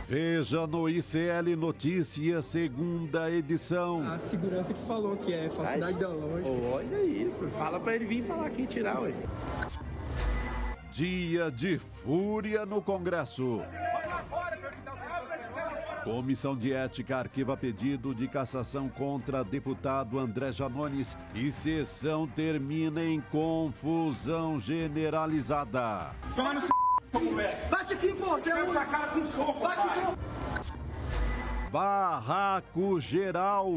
Veja no ICL Notícias, segunda edição. A segurança que falou que é falsidade ideológica. Olha isso, fala pra ele vir falar aqui e tirar, ué. Dia de fúria no Congresso. Comissão de Ética arquiva pedido de cassação contra deputado André Janones e sessão termina em confusão generalizada. Toma no moleque. Bate aqui, pô. Você é essa cara com soco. Bate aqui. Barraco geral.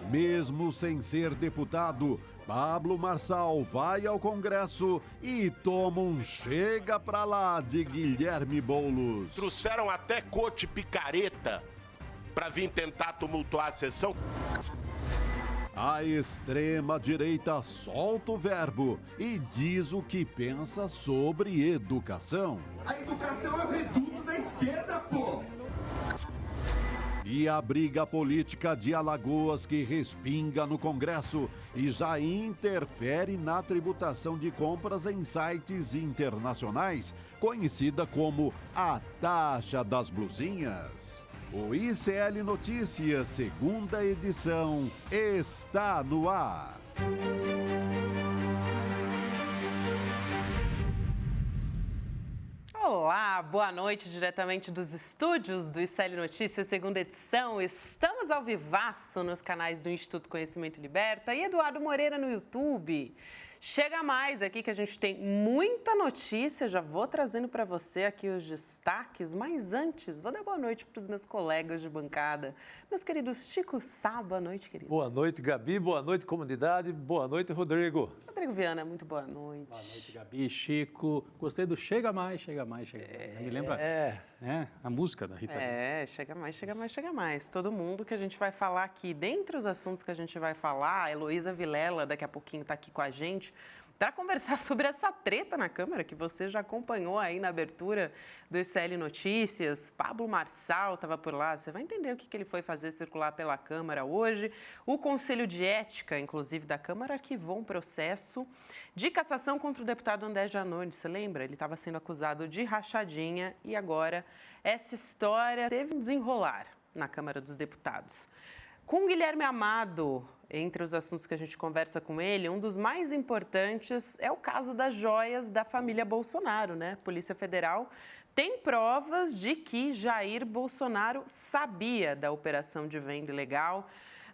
Mesmo sem ser deputado, Pablo Marçal vai ao Congresso e toma um chega pra lá de Guilherme Boulos. Trouxeram até coach picareta pra vir tentar tumultuar a sessão. A extrema-direita solta o verbo e diz o que pensa sobre educação. A educação é o reduto da esquerda, pô. E a briga política de Alagoas que respinga no Congresso e já interfere na tributação de compras em sites internacionais, conhecida como a taxa das blusinhas. O ICL Notícias, segunda edição, está no ar. Olá, boa noite, diretamente dos estúdios do ICL Notícias, segunda edição. Estamos ao vivaço nos canais do Instituto Conhecimento Liberta e Eduardo Moreira no YouTube. Chega mais aqui que a gente tem muita notícia, já vou trazendo para você aqui os destaques, mas antes vou dar boa noite para os meus colegas de bancada, meus queridos Chico Sá, boa noite, querido. Boa noite, Gabi, boa noite, comunidade, boa noite, Rodrigo. Rodrigo Viana, muito boa noite. Boa noite, Gabi, Chico, gostei do Chega Mais, Chega Mais, Chega Mais, me lembra a música da Rita Lee. Chega mais, chega mais, chega mais. Todo mundo que a gente vai falar aqui, dentre os assuntos que a gente vai falar, a Heloísa Vilela daqui a pouquinho está aqui com a gente, para conversar sobre essa treta na Câmara, que você já acompanhou aí na abertura do ICL Notícias. Pablo Marçal estava por lá, você vai entender o que ele foi fazer circular pela Câmara hoje. O Conselho de Ética, inclusive, da Câmara, arquivou um processo de cassação contra o deputado André Janones. Você lembra? Ele estava sendo acusado de rachadinha e agora essa história teve um desenrolar na Câmara dos Deputados. Com Guilherme Amado, entre os assuntos que a gente conversa com ele, um dos mais importantes é o caso das joias da família Bolsonaro, né? Polícia Federal tem provas de que Jair Bolsonaro sabia da operação de venda ilegal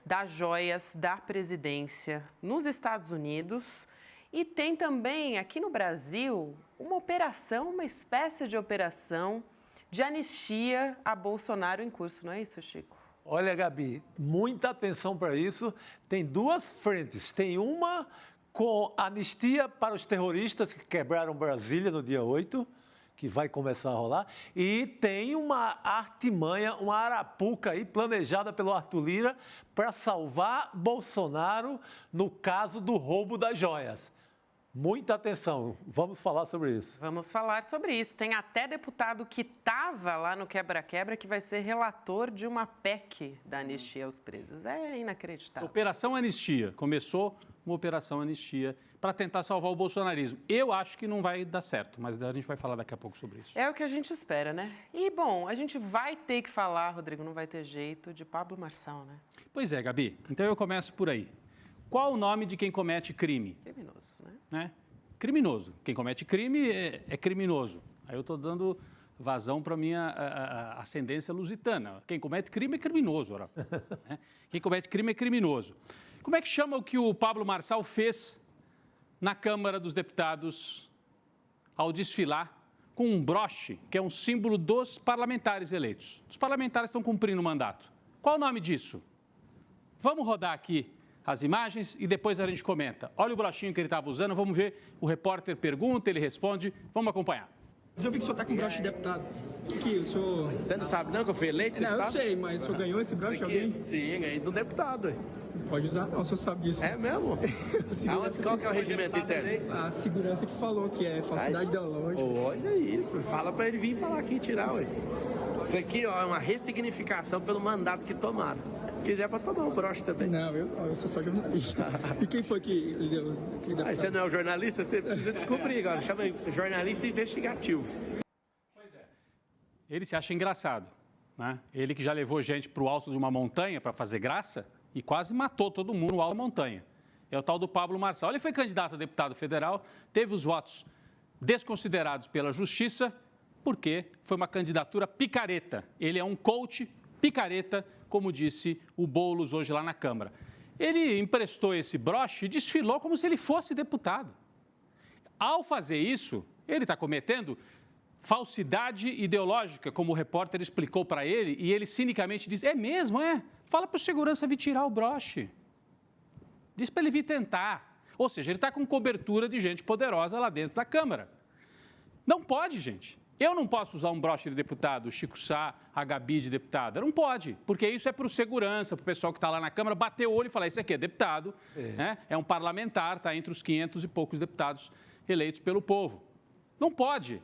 das joias da presidência nos Estados Unidos. E tem também, aqui no Brasil, uma espécie de operação de anistia a Bolsonaro em curso, não é isso, Chico? Olha, Gabi, muita atenção para isso. Tem duas frentes. Tem uma com anistia para os terroristas que quebraram Brasília no dia 8, que vai começar a rolar. E tem uma artimanha, uma arapuca aí planejada pelo Arthur Lira para salvar Bolsonaro no caso do roubo das joias. Muita atenção, vamos falar sobre isso. Vamos falar sobre isso. Tem até deputado que estava lá no quebra-quebra que vai ser relator de uma PEC da anistia aos presos. É inacreditável. Operação Anistia. Começou uma Operação Anistia para tentar salvar o bolsonarismo. Eu acho que não vai dar certo, mas a gente vai falar daqui a pouco sobre isso. É o que a gente espera, né? E, bom, a gente vai ter que falar, Rodrigo, não vai ter jeito, de Pablo Marçal, né? Pois é, Gabi. Então eu começo por aí. Qual o nome de quem comete crime? Criminoso, né? Criminoso. Quem comete crime é criminoso. Aí eu estou dando vazão para a minha ascendência lusitana. Quem comete crime é criminoso. Né? Quem comete crime é criminoso. Como é que chama o que o Pablo Marçal fez na Câmara dos Deputados ao desfilar com um broche, que é um símbolo dos parlamentares eleitos? Os parlamentares estão cumprindo o mandato. Qual o nome disso? Vamos rodar aqui as imagens e depois a gente comenta. Olha o brochinho que ele estava usando, vamos ver. O repórter pergunta, ele responde. Vamos acompanhar. Mas eu vi que o senhor está com broche de deputado. O que o senhor... Você não sabe não que eu fui eleito deputado? Não, eu sei, mas o senhor ganhou esse broche de alguém? Sim, ganhei do deputado. Pode usar não, o senhor sabe disso. É mesmo? Qual que é o regimento interno? A segurança que falou que é falsidade ideológica. Olha isso, fala pra ele vir falar aqui e tirar, ué. Isso aqui, ó, é uma ressignificação pelo mandato que tomaram. quiser para tomar um broche também. Não, eu sou só jornalista. E quem foi que lhe deu? Aí você não é o jornalista, você precisa descobrir agora. Chama jornalista investigativo. Ele se acha engraçado, né? Ele que já levou gente para o alto de uma montanha para fazer graça e quase matou todo mundo no alto da montanha. É o tal do Pablo Marçal. Ele foi candidato a deputado federal, teve os votos desconsiderados pela Justiça, porque foi uma candidatura picareta. Ele é um coach picareta, como disse o Boulos hoje lá na Câmara. Ele emprestou esse broche e desfilou como se ele fosse deputado. Ao fazer isso, ele está cometendo falsidade ideológica, como o repórter explicou para ele, e ele cinicamente disse, é mesmo, é? Fala para o segurança vir tirar o broche. Diz para ele vir tentar. Ou seja, ele está com cobertura de gente poderosa lá dentro da Câmara. Não pode, gente. Eu não posso usar um broche de deputado, o Chico Sá, a Gabi de deputada. Não pode, porque isso é para o segurança, para o pessoal que está lá na Câmara, bater o olho e falar, isso aqui é deputado, né? É um parlamentar, está entre os 500 e poucos deputados eleitos pelo povo. Não pode.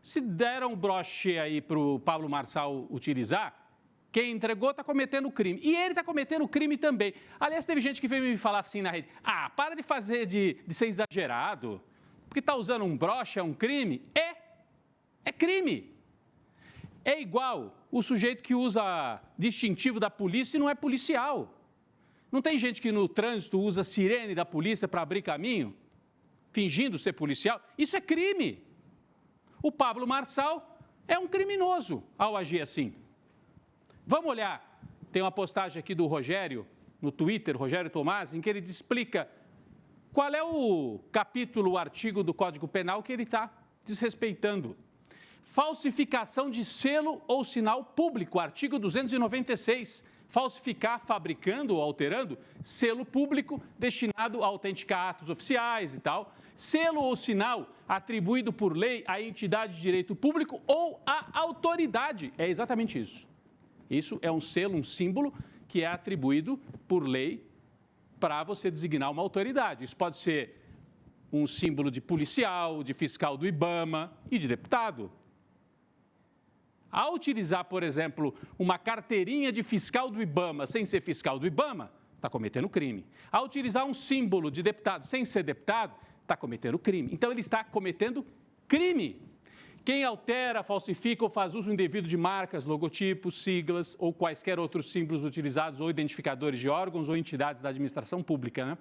Se deram o broche aí para o Pablo Marçal utilizar, quem entregou está cometendo crime. E ele está cometendo crime também. Aliás, teve gente que veio me falar assim na rede, para de fazer, de ser exagerado, porque está usando um broche, é um crime? É crime. É igual o sujeito que usa distintivo da polícia e não é policial. Não tem gente que no trânsito usa sirene da polícia para abrir caminho, fingindo ser policial? Isso é crime. O Pablo Marçal é um criminoso ao agir assim. Vamos olhar, tem uma postagem aqui do Rogério, no Twitter, Rogério Tomasi, em que ele explica qual é o capítulo, o artigo do Código Penal que ele está desrespeitando. Falsificação de selo ou sinal público, artigo 296. Falsificar, fabricando ou alterando selo público destinado a autenticar atos oficiais e tal. Selo ou sinal atribuído por lei à entidade de direito público ou à autoridade. É exatamente isso. Isso é um selo, um símbolo que é atribuído por lei para você designar uma autoridade. Isso pode ser um símbolo de policial, de fiscal do IBAMA e de deputado. Ao utilizar, por exemplo, uma carteirinha de fiscal do IBAMA sem ser fiscal do IBAMA, está cometendo crime. Ao utilizar um símbolo de deputado sem ser deputado, está cometendo crime. Então, ele está cometendo crime. Quem altera, falsifica ou faz uso indevido de marcas, logotipos, siglas ou quaisquer outros símbolos utilizados ou identificadores de órgãos ou entidades da administração pública, né?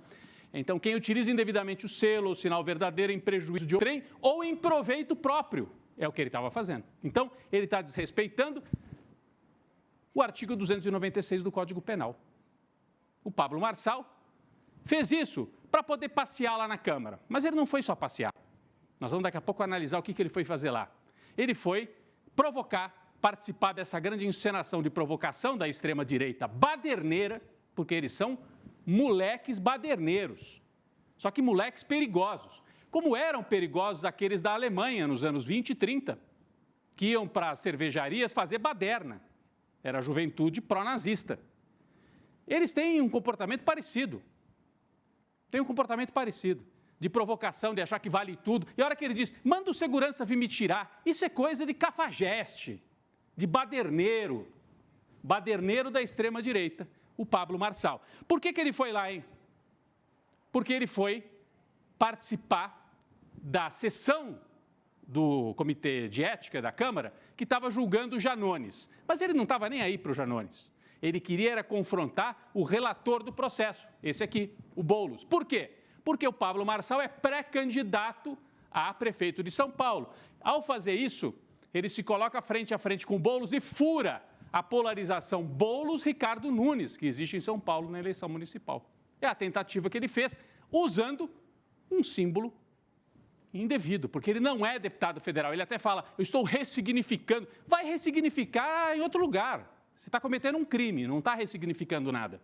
Então, quem utiliza indevidamente o selo ou sinal verdadeiro em prejuízo de outrem ou em proveito próprio, é o que ele estava fazendo. Então, ele está desrespeitando o artigo 296 do Código Penal. O Pablo Marçal fez isso para poder passear lá na Câmara, mas ele não foi só passear. Nós vamos daqui a pouco analisar o que ele foi fazer lá. Ele foi provocar, participar dessa grande encenação de provocação da extrema-direita baderneira, porque eles são moleques baderneiros, só que moleques perigosos, como eram perigosos aqueles da Alemanha nos anos 20 e 30, que iam para cervejarias fazer baderna. Era a juventude pró-nazista. Eles têm um comportamento parecido. De provocação, de achar que vale tudo. E a hora que ele diz, manda o segurança vir me tirar, isso é coisa de cafajeste, de baderneiro da extrema-direita, o Pablo Marçal. Por que ele foi lá, hein? Porque ele foi participar da sessão do Comitê de Ética da Câmara, que estava julgando o Janones. Mas ele não estava nem aí para o Janones. Ele queria era confrontar o relator do processo, esse aqui, o Boulos. Por quê? Porque o Pablo Marçal é pré-candidato a prefeito de São Paulo. Ao fazer isso, ele se coloca frente a frente com o Boulos e fura a polarização Boulos-Ricardo Nunes, que existe em São Paulo na eleição municipal. É a tentativa que ele fez usando um símbolo indevido, porque ele não é deputado federal. Ele até fala, eu estou ressignificando. Vai ressignificar em outro lugar. Você está cometendo um crime, não está ressignificando nada.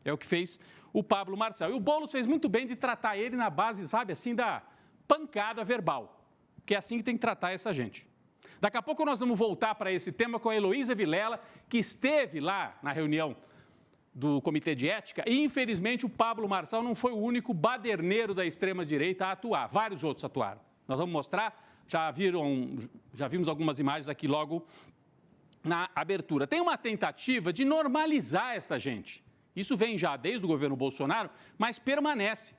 É o que fez o Pablo Marçal. E o Boulos fez muito bem de tratar ele na base, sabe, assim, da pancada verbal, que é assim que tem que tratar essa gente. Daqui a pouco nós vamos voltar para esse tema com a Heloísa Vilela, que esteve lá na reunião do Comitê de Ética e, infelizmente, o Pablo Marçal não foi o único baderneiro da extrema-direita a atuar. Vários outros atuaram. Nós vamos mostrar, já vimos algumas imagens aqui logo na abertura. Tem uma tentativa de normalizar essa gente. Isso vem já desde o governo Bolsonaro, mas permanece.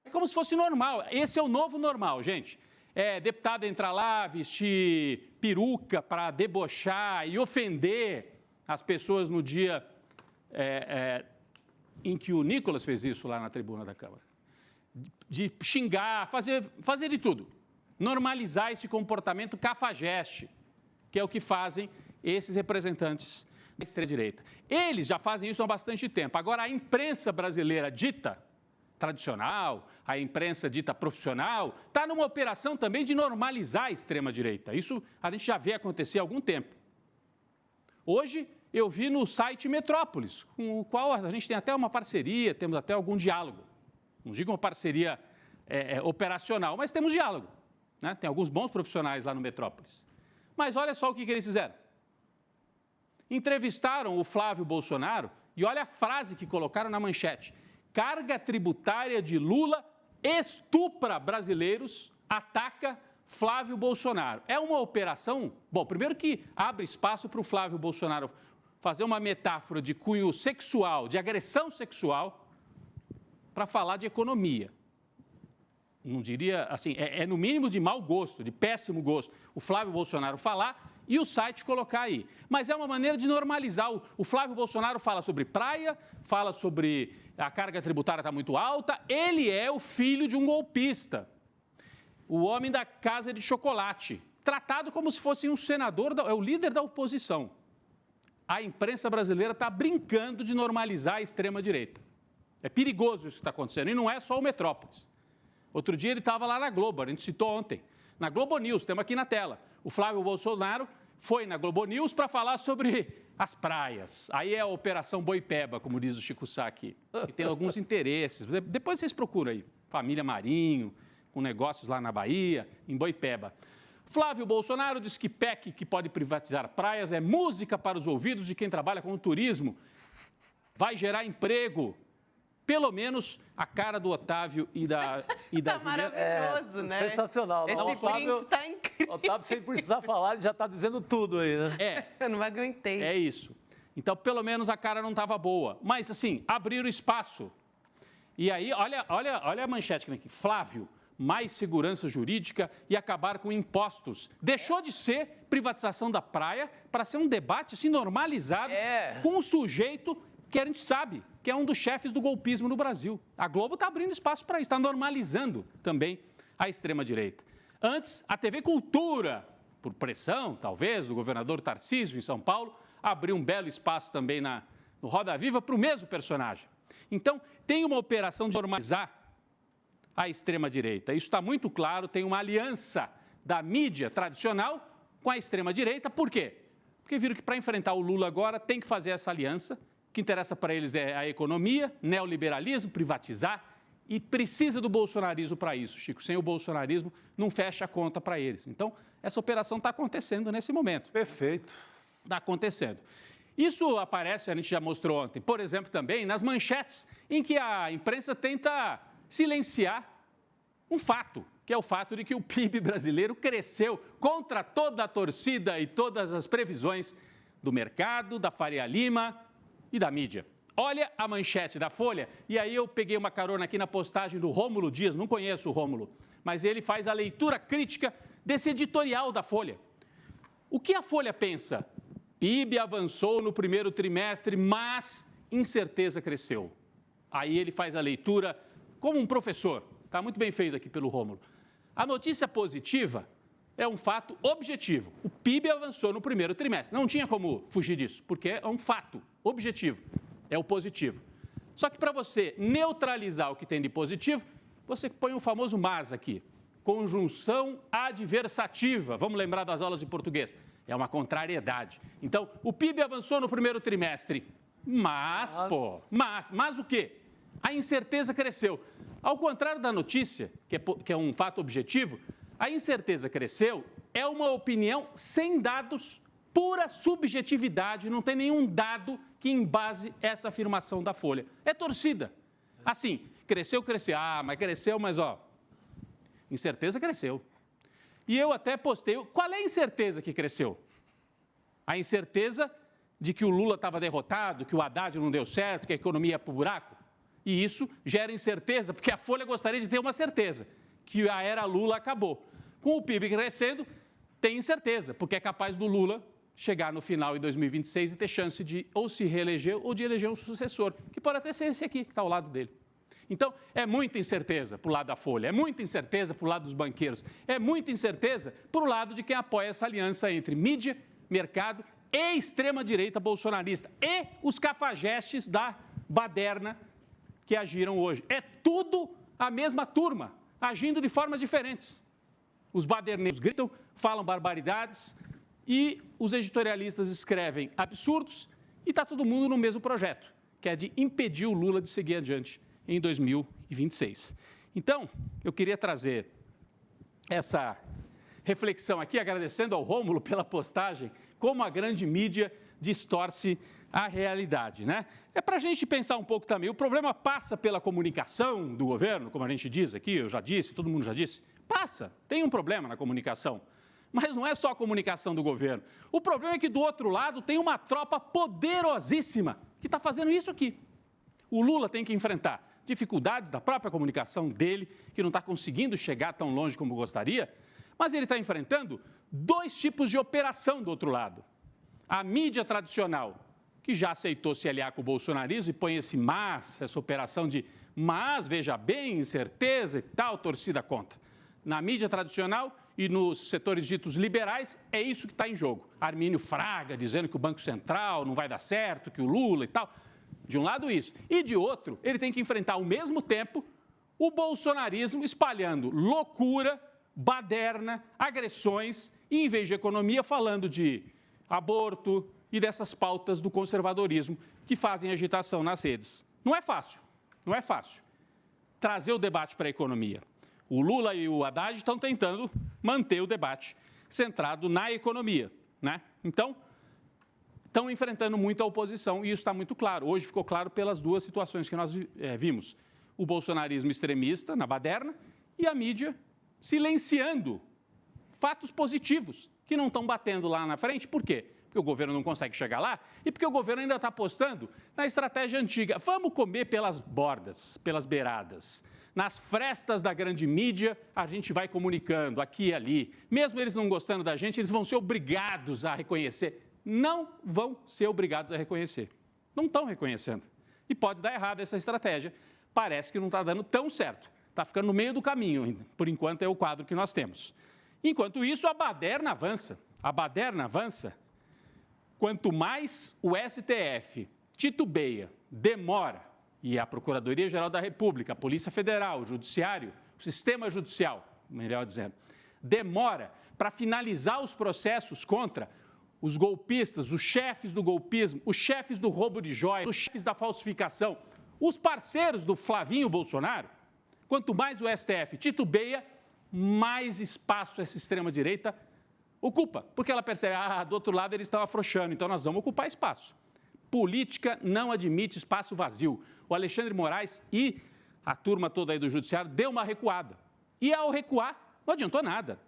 É como se fosse normal. Esse é o novo normal, gente. Deputado entrar lá, vestir peruca para debochar e ofender as pessoas no dia em que o Nicolas fez isso lá na tribuna da Câmara. De xingar, fazer de tudo. Normalizar esse comportamento cafajeste, que é o que fazem esses representantes da extrema-direita. Eles já fazem isso há bastante tempo. Agora, a imprensa brasileira dita tradicional, a imprensa dita profissional, está numa operação também de normalizar a extrema-direita. Isso a gente já vê acontecer há algum tempo. Hoje, eu vi no site Metrópolis, com o qual a gente tem até uma parceria, temos até algum diálogo. Não digo uma parceria operacional, mas temos diálogo. Né? Tem alguns bons profissionais lá no Metrópolis. Mas olha só o que eles fizeram. Entrevistaram o Flávio Bolsonaro e olha a frase que colocaram na manchete. Carga tributária de Lula estupra brasileiros, ataca Flávio Bolsonaro. É uma operação, bom, primeiro que abre espaço para o Flávio Bolsonaro fazer uma metáfora de cunho sexual, de agressão sexual, para falar de economia. Não diria, assim, no mínimo de mau gosto, de péssimo gosto, o Flávio Bolsonaro falar e o site colocar aí. Mas é uma maneira de normalizar. O Flávio Bolsonaro fala sobre praia, fala sobre a carga tributária está muito alta. Ele é o filho de um golpista, o homem da Casa de Chocolate, tratado como se fosse um senador, é o líder da oposição. A imprensa brasileira está brincando de normalizar a extrema-direita. É perigoso isso que está acontecendo, e não é só o Metrópolis. Outro dia ele estava lá na Globo, a gente citou ontem, na Globo News, temos aqui na tela. O Flávio Bolsonaro foi na Globo News para falar sobre as praias. Aí é a Operação Boipeba, como diz o Chico Sá aqui. E tem alguns interesses. Depois vocês procuram aí. Família Marinho, com negócios lá na Bahia, em Boipeba. Flávio Bolsonaro diz que PEC, que pode privatizar praias, é música para os ouvidos de quem trabalha com o turismo. Vai gerar emprego. Pelo menos a cara do Otávio e da Tá maravilhoso, né? Sensacional. Esse print está incrível. Otávio, sem precisar falar, ele já está dizendo tudo aí, né? Eu não aguentei. É isso. Então, pelo menos a cara não estava boa. Mas, assim, abriram espaço. E aí, olha a manchete que vem aqui. Flávio, mais segurança jurídica e acabar com impostos. Deixou de ser privatização da praia para ser um debate, assim, normalizado com um sujeito que a gente sabe que é um dos chefes do golpismo no Brasil. A Globo está abrindo espaço para isso, está normalizando também a extrema-direita. Antes, a TV Cultura, por pressão, talvez, do governador Tarcísio, em São Paulo, abriu um belo espaço também no Roda Viva para o mesmo personagem. Então, tem uma operação de normalizar a extrema-direita. Isso está muito claro, tem uma aliança da mídia tradicional com a extrema-direita. Por quê? Porque viram que para enfrentar o Lula agora tem que fazer essa aliança. O que interessa para eles é a economia, neoliberalismo, privatizar, e precisa do bolsonarismo para isso, Chico. Sem o bolsonarismo, não fecha a conta para eles. Então, essa operação está acontecendo nesse momento. Perfeito. Está acontecendo. Isso aparece, a gente já mostrou ontem, por exemplo, também nas manchetes, em que a imprensa tenta silenciar um fato, que é o fato de que o PIB brasileiro cresceu contra toda a torcida e todas as previsões do mercado, da Faria Lima e da mídia. Olha a manchete da Folha, e aí eu peguei uma carona aqui na postagem do Rômulo Dias, não conheço o Rômulo, mas ele faz a leitura crítica desse editorial da Folha. O que a Folha pensa? PIB avançou no primeiro trimestre, mas incerteza cresceu. Aí ele faz a leitura como um professor, está muito bem feito aqui pelo Rômulo. A notícia positiva é um fato objetivo. O PIB avançou no primeiro trimestre. Não tinha como fugir disso, porque é um fato objetivo. É o positivo. Só que para você neutralizar o que tem de positivo, você põe o famoso mas aqui. Conjunção adversativa. Vamos lembrar das aulas de português. É uma contrariedade. Então, o PIB avançou no primeiro trimestre. Mas o quê? A incerteza cresceu. Ao contrário da notícia, que é um fato objetivo, a incerteza cresceu é uma opinião sem dados, pura subjetividade, não tem nenhum dado que embase essa afirmação da Folha. É torcida. Assim, cresceu. Mas cresceu, mas incerteza cresceu. E eu até postei, qual é a incerteza que cresceu? A incerteza de que o Lula estava derrotado, que o Haddad não deu certo, que a economia ia para o buraco. E isso gera incerteza, porque a Folha gostaria de ter uma certeza, que a era Lula acabou. Com o PIB crescendo, tem incerteza, porque é capaz do Lula chegar no final de 2026 e ter chance de ou se reeleger ou de eleger um sucessor, que pode até ser esse aqui, que está ao lado dele. Então, é muita incerteza para o lado da Folha, é muita incerteza para o lado dos banqueiros, é muita incerteza para o lado de quem apoia essa aliança entre mídia, mercado e extrema-direita bolsonarista e os cafajestes da baderna que agiram hoje. É tudo a mesma turma, agindo de formas diferentes. Os baderneiros gritam, falam barbaridades e os editorialistas escrevem absurdos e está todo mundo no mesmo projeto, que é de impedir o Lula de seguir adiante em 2026. Então, eu queria trazer essa reflexão aqui, agradecendo ao Rômulo pela postagem, como a grande mídia distorce a realidade, né? É para a gente pensar um pouco também. O problema passa pela comunicação do governo, como a gente diz aqui, eu já disse, todo mundo já disse. Passa, tem um problema na comunicação. Mas não é só a comunicação do governo. O problema é que, do outro lado, tem uma tropa poderosíssima que está fazendo isso aqui. O Lula tem que enfrentar dificuldades da própria comunicação dele, que não está conseguindo chegar tão longe como gostaria, mas ele está enfrentando dois tipos de operação do outro lado. A mídia tradicional, que já aceitou se aliar com o bolsonarismo e põe esse mas, essa operação de mas, veja bem, incerteza e tal, torcida contra. Na mídia tradicional e nos setores ditos liberais, é isso que está em jogo. Armínio Fraga dizendo que o Banco Central não vai dar certo, que o Lula e tal. De um lado isso. E de outro, ele tem que enfrentar ao mesmo tempo o bolsonarismo espalhando loucura, baderna, agressões e, em vez de economia, falando de aborto e dessas pautas do conservadorismo que fazem agitação nas redes. Não é fácil, não é fácil trazer o debate para a economia. O Lula e o Haddad estão tentando manter o debate centrado na economia, né? Então, estão enfrentando muito a oposição e isso está muito claro. Hoje ficou claro pelas duas situações que nós vimos. O bolsonarismo extremista na baderna e a mídia silenciando fatos positivos que não estão batendo lá na frente. Por quê? Porque o governo não consegue chegar lá e porque o governo ainda está apostando na estratégia antiga. Vamos comer pelas bordas, pelas beiradas. Nas frestas da grande mídia, a gente vai comunicando aqui e ali. Mesmo eles não gostando da gente, eles vão ser obrigados a reconhecer. Não vão ser obrigados a reconhecer. Não estão reconhecendo. E pode dar errado essa estratégia. Parece que não está dando tão certo. Está ficando no meio do caminho ainda. Por enquanto, é o quadro que nós temos. Enquanto isso, a baderna avança. A baderna avança. Quanto mais o STF titubeia, demora, e a Procuradoria-Geral da República, a Polícia Federal, o Judiciário, o Sistema Judicial, melhor dizendo, demora para finalizar os processos contra os golpistas, os chefes do golpismo, os chefes do roubo de joias, os chefes da falsificação, os parceiros do Flavinho Bolsonaro, quanto mais o STF titubeia, mais espaço essa extrema-direita ocupa. Porque ela percebe, do outro lado eles estão afrouxando, então nós vamos ocupar espaço. Política não admite espaço vazio. O Alexandre Moraes e a turma toda aí do Judiciário deu uma recuada. E ao recuar, não adiantou nada.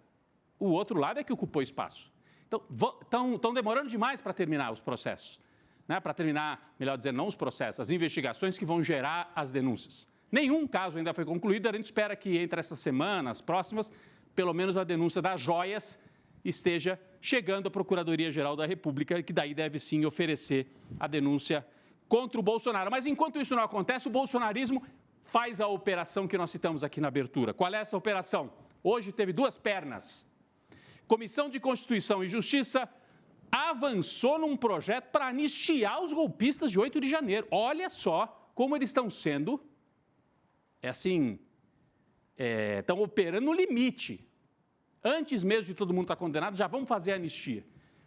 O outro lado é que ocupou espaço. Então, estão demorando demais para terminar os processos. Né? Para terminar, melhor dizer, não os processos, as investigações que vão gerar as denúncias. Nenhum caso ainda foi concluído, a gente espera que entre essa semana, as próximas, pelo menos a denúncia das joias esteja chegando à Procuradoria-Geral da República, que daí deve sim oferecer a denúncia contra o Bolsonaro. Mas enquanto isso não acontece, o bolsonarismo faz a operação que nós citamos aqui na abertura. Qual é essa operação? Hoje teve duas pernas. Comissão de Constituição e Justiça avançou num projeto para anistiar os golpistas de 8 de janeiro. Olha só como eles estão sendo, estão operando no limite. Antes mesmo de todo mundo estar condenado, já vamos fazer a anistia.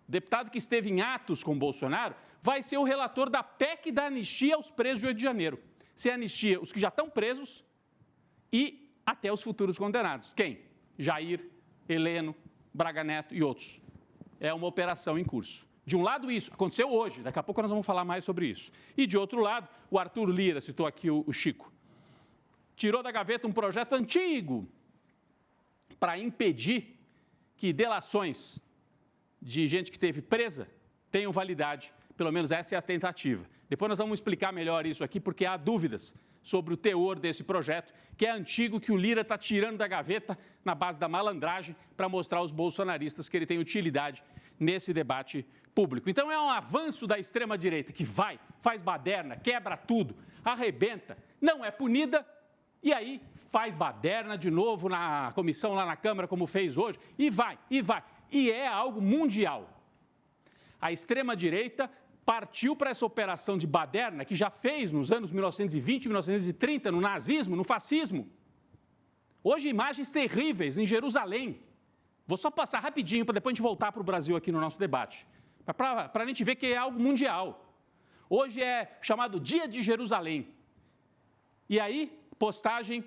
O deputado que esteve em atos com Bolsonaro vai ser o relator da PEC da anistia aos presos de 8 de janeiro. Se anistia os que já estão presos e até os futuros condenados. Quem? Jair, Heleno, Braga Neto e outros. É uma operação em curso. De um lado isso, aconteceu hoje, daqui a pouco nós vamos falar mais sobre isso. E de outro lado, o Arthur Lira, citou aqui o Chico, tirou da gaveta um projeto antigo para impedir que delações de gente que esteve presa tenham validade. Pelo menos essa é a tentativa. Depois nós vamos explicar melhor isso aqui, porque há dúvidas sobre o teor desse projeto, que é antigo, que o Lira está tirando da gaveta na base da malandragem para mostrar aos bolsonaristas que ele tem utilidade nesse debate público. Então é um avanço da extrema-direita que faz baderna, quebra tudo, arrebenta, não é punida e aí faz baderna de novo na comissão lá na Câmara, como fez hoje, e vai. E é algo mundial. A extrema-direita partiu para essa operação de baderna que já fez nos anos 1920 e 1930, no nazismo, no fascismo. Hoje, imagens terríveis em Jerusalém. Vou só passar rapidinho para depois a gente voltar para o Brasil aqui no nosso debate. Para a gente ver que é algo mundial. Hoje é chamado Dia de Jerusalém. E aí, postagem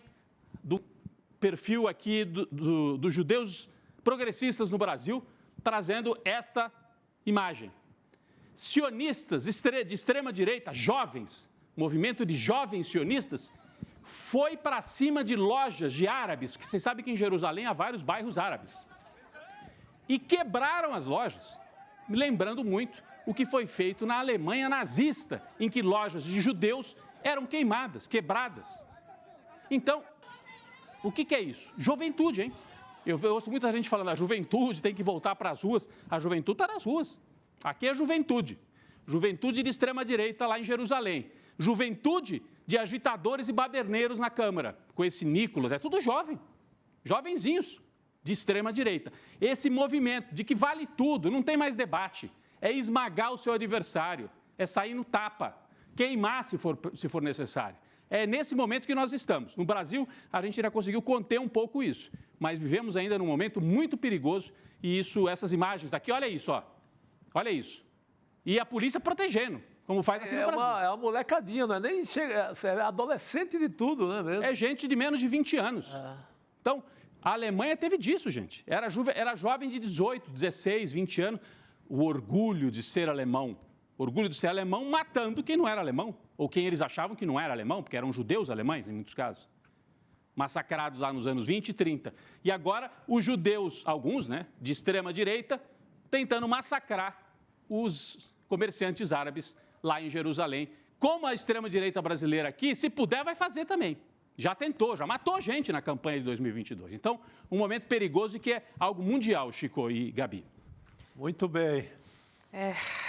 do perfil aqui dos judeus progressistas no Brasil, trazendo esta imagem. Sionistas de extrema-direita, jovens, movimento de jovens sionistas, foi para cima de lojas de árabes, porque vocês sabem que em Jerusalém há vários bairros árabes, e quebraram as lojas, me lembrando muito o que foi feito na Alemanha nazista, em que lojas de judeus eram queimadas, quebradas. Então, o que é isso? Juventude, hein? Eu ouço muita gente falando, a juventude tem que voltar para as ruas. A juventude está nas ruas. Aqui é juventude. Juventude de extrema-direita lá em Jerusalém. Juventude de agitadores e baderneiros na Câmara. Com esse Nicolas, é tudo jovem. Jovenzinhos de extrema-direita. Esse movimento de que vale tudo, não tem mais debate. É esmagar o seu adversário. É sair no tapa. Queimar se for necessário. É nesse momento que nós estamos. No Brasil, a gente já conseguiu conter um pouco isso. Mas vivemos ainda num momento muito perigoso e essas imagens daqui, olha isso, ó. Olha isso. E a polícia protegendo, como faz aqui no Brasil. É uma molecadinha, não é nem é adolescente de tudo, né mesmo? É gente de menos de 20 anos. Então, a Alemanha teve disso, gente. Era jovem de 18, 16, 20 anos. O orgulho de ser alemão. Orgulho de ser alemão matando quem não era alemão. Ou quem eles achavam que não era alemão, porque eram judeus alemães, em muitos casos. Massacrados lá nos anos 20 e 30. E agora, os judeus, alguns, né, de extrema-direita, tentando massacrar os comerciantes árabes lá em Jerusalém. Como a extrema-direita brasileira aqui, se puder, vai fazer também. Já tentou, já matou gente na campanha de 2022. Então, um momento perigoso e que é algo mundial, Chico e Gabi. Muito bem.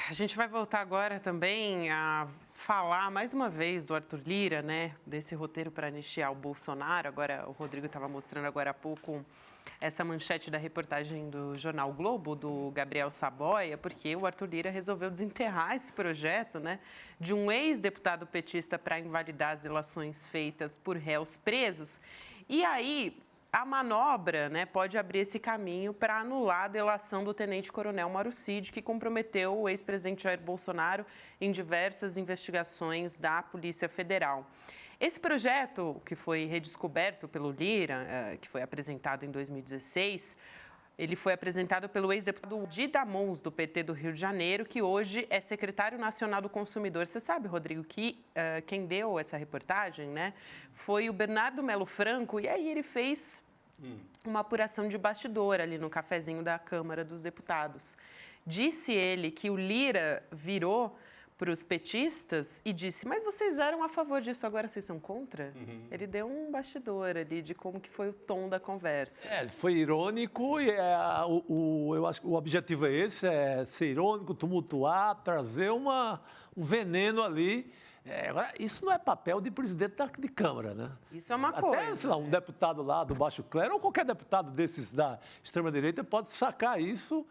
A gente vai voltar agora também a falar mais uma vez do Arthur Lira, né? Desse roteiro para anistiar o Bolsonaro. Agora, o Rodrigo estava mostrando agora há pouco essa manchete da reportagem do Jornal Globo, do Gabriel Saboia, porque o Arthur Lira resolveu desenterrar esse projeto, né? De um ex-deputado petista para invalidar as delações feitas por réus presos. E aí, a manobra, né, pode abrir esse caminho para anular a delação do tenente-coronel Mauro Cid, que comprometeu o ex-presidente Jair Bolsonaro em diversas investigações da Polícia Federal. Esse projeto, que foi redescoberto pelo Lira, que foi apresentado em 2016, ele foi apresentado pelo ex-deputado Dida Mons, do PT do Rio de Janeiro, que hoje é secretário nacional do consumidor. Você sabe, Rodrigo, que quem deu essa reportagem, né, foi o Bernardo Melo Franco, e aí ele fez uma apuração de bastidor ali no cafezinho da Câmara dos Deputados. Disse ele que o Lira virou para os petistas e disse, mas vocês eram a favor disso, agora vocês são contra? Ele deu um bastidor ali de como que foi o tom da conversa. Foi irônico e eu acho que o objetivo é esse, é ser irônico, tumultuar, trazer um veneno ali. Agora, isso não é papel de presidente de Câmara, né? Isso é uma coisa. Até, sei lá, um deputado lá do Baixo Clero ou qualquer deputado desses da extrema-direita pode sacar isso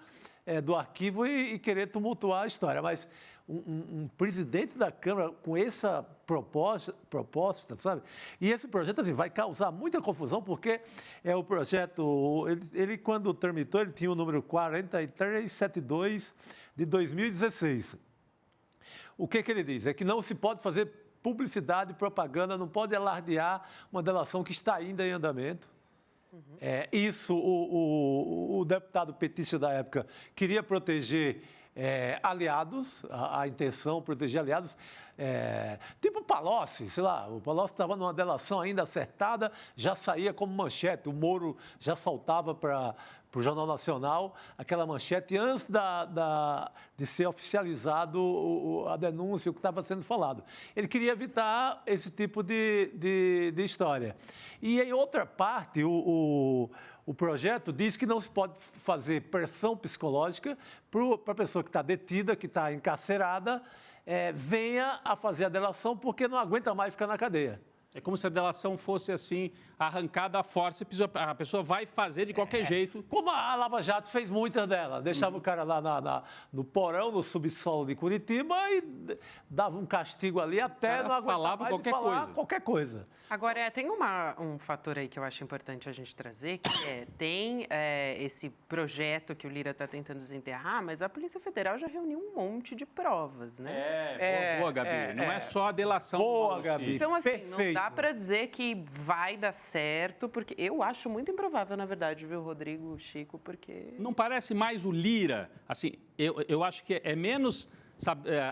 do arquivo e querer tumultuar a história. Mas um presidente da Câmara com essa proposta, sabe? E esse projeto assim, vai causar muita confusão, porque é o projeto... Ele quando tramitou, ele tinha o número 4372 de 2016. O que ele diz? É que não se pode fazer publicidade e propaganda, não pode alardear uma delação que está ainda em andamento. Isso, o deputado petista da época queria proteger aliados, a intenção proteger aliados. Tipo o Palocci, sei lá, o Palocci estava numa delação ainda acertada, já saía como manchete, o Moro já soltava para o Jornal Nacional aquela manchete antes de ser oficializado a denúncia, o que estava sendo falado. Ele queria evitar esse tipo de história. E, em outra parte, o projeto diz que não se pode fazer pressão psicológica para a pessoa que está detida, que está encarcerada, venha a fazer a delação porque não aguenta mais ficar na cadeia. É como se a delação fosse, assim, arrancada à força, a pessoa vai fazer de qualquer jeito. Como a Lava Jato fez muitas delas. Deixava o cara lá no porão, no subsolo de Curitiba e dava um castigo ali até não aguentar mais de falar qualquer coisa. Agora, tem um fator aí que eu acho importante a gente trazer, que tem esse projeto que o Lira está tentando desenterrar, mas a Polícia Federal já reuniu um monte de provas, né? Boa, Gabi. Não é só a delação do Boa, Mauro Gabi. Cid. Então, assim, Perfeito. não dá para dizer que vai dar certo, porque eu acho muito improvável, na verdade, viu, Rodrigo, Chico, porque... Não parece mais o Lira, assim, eu acho que é menos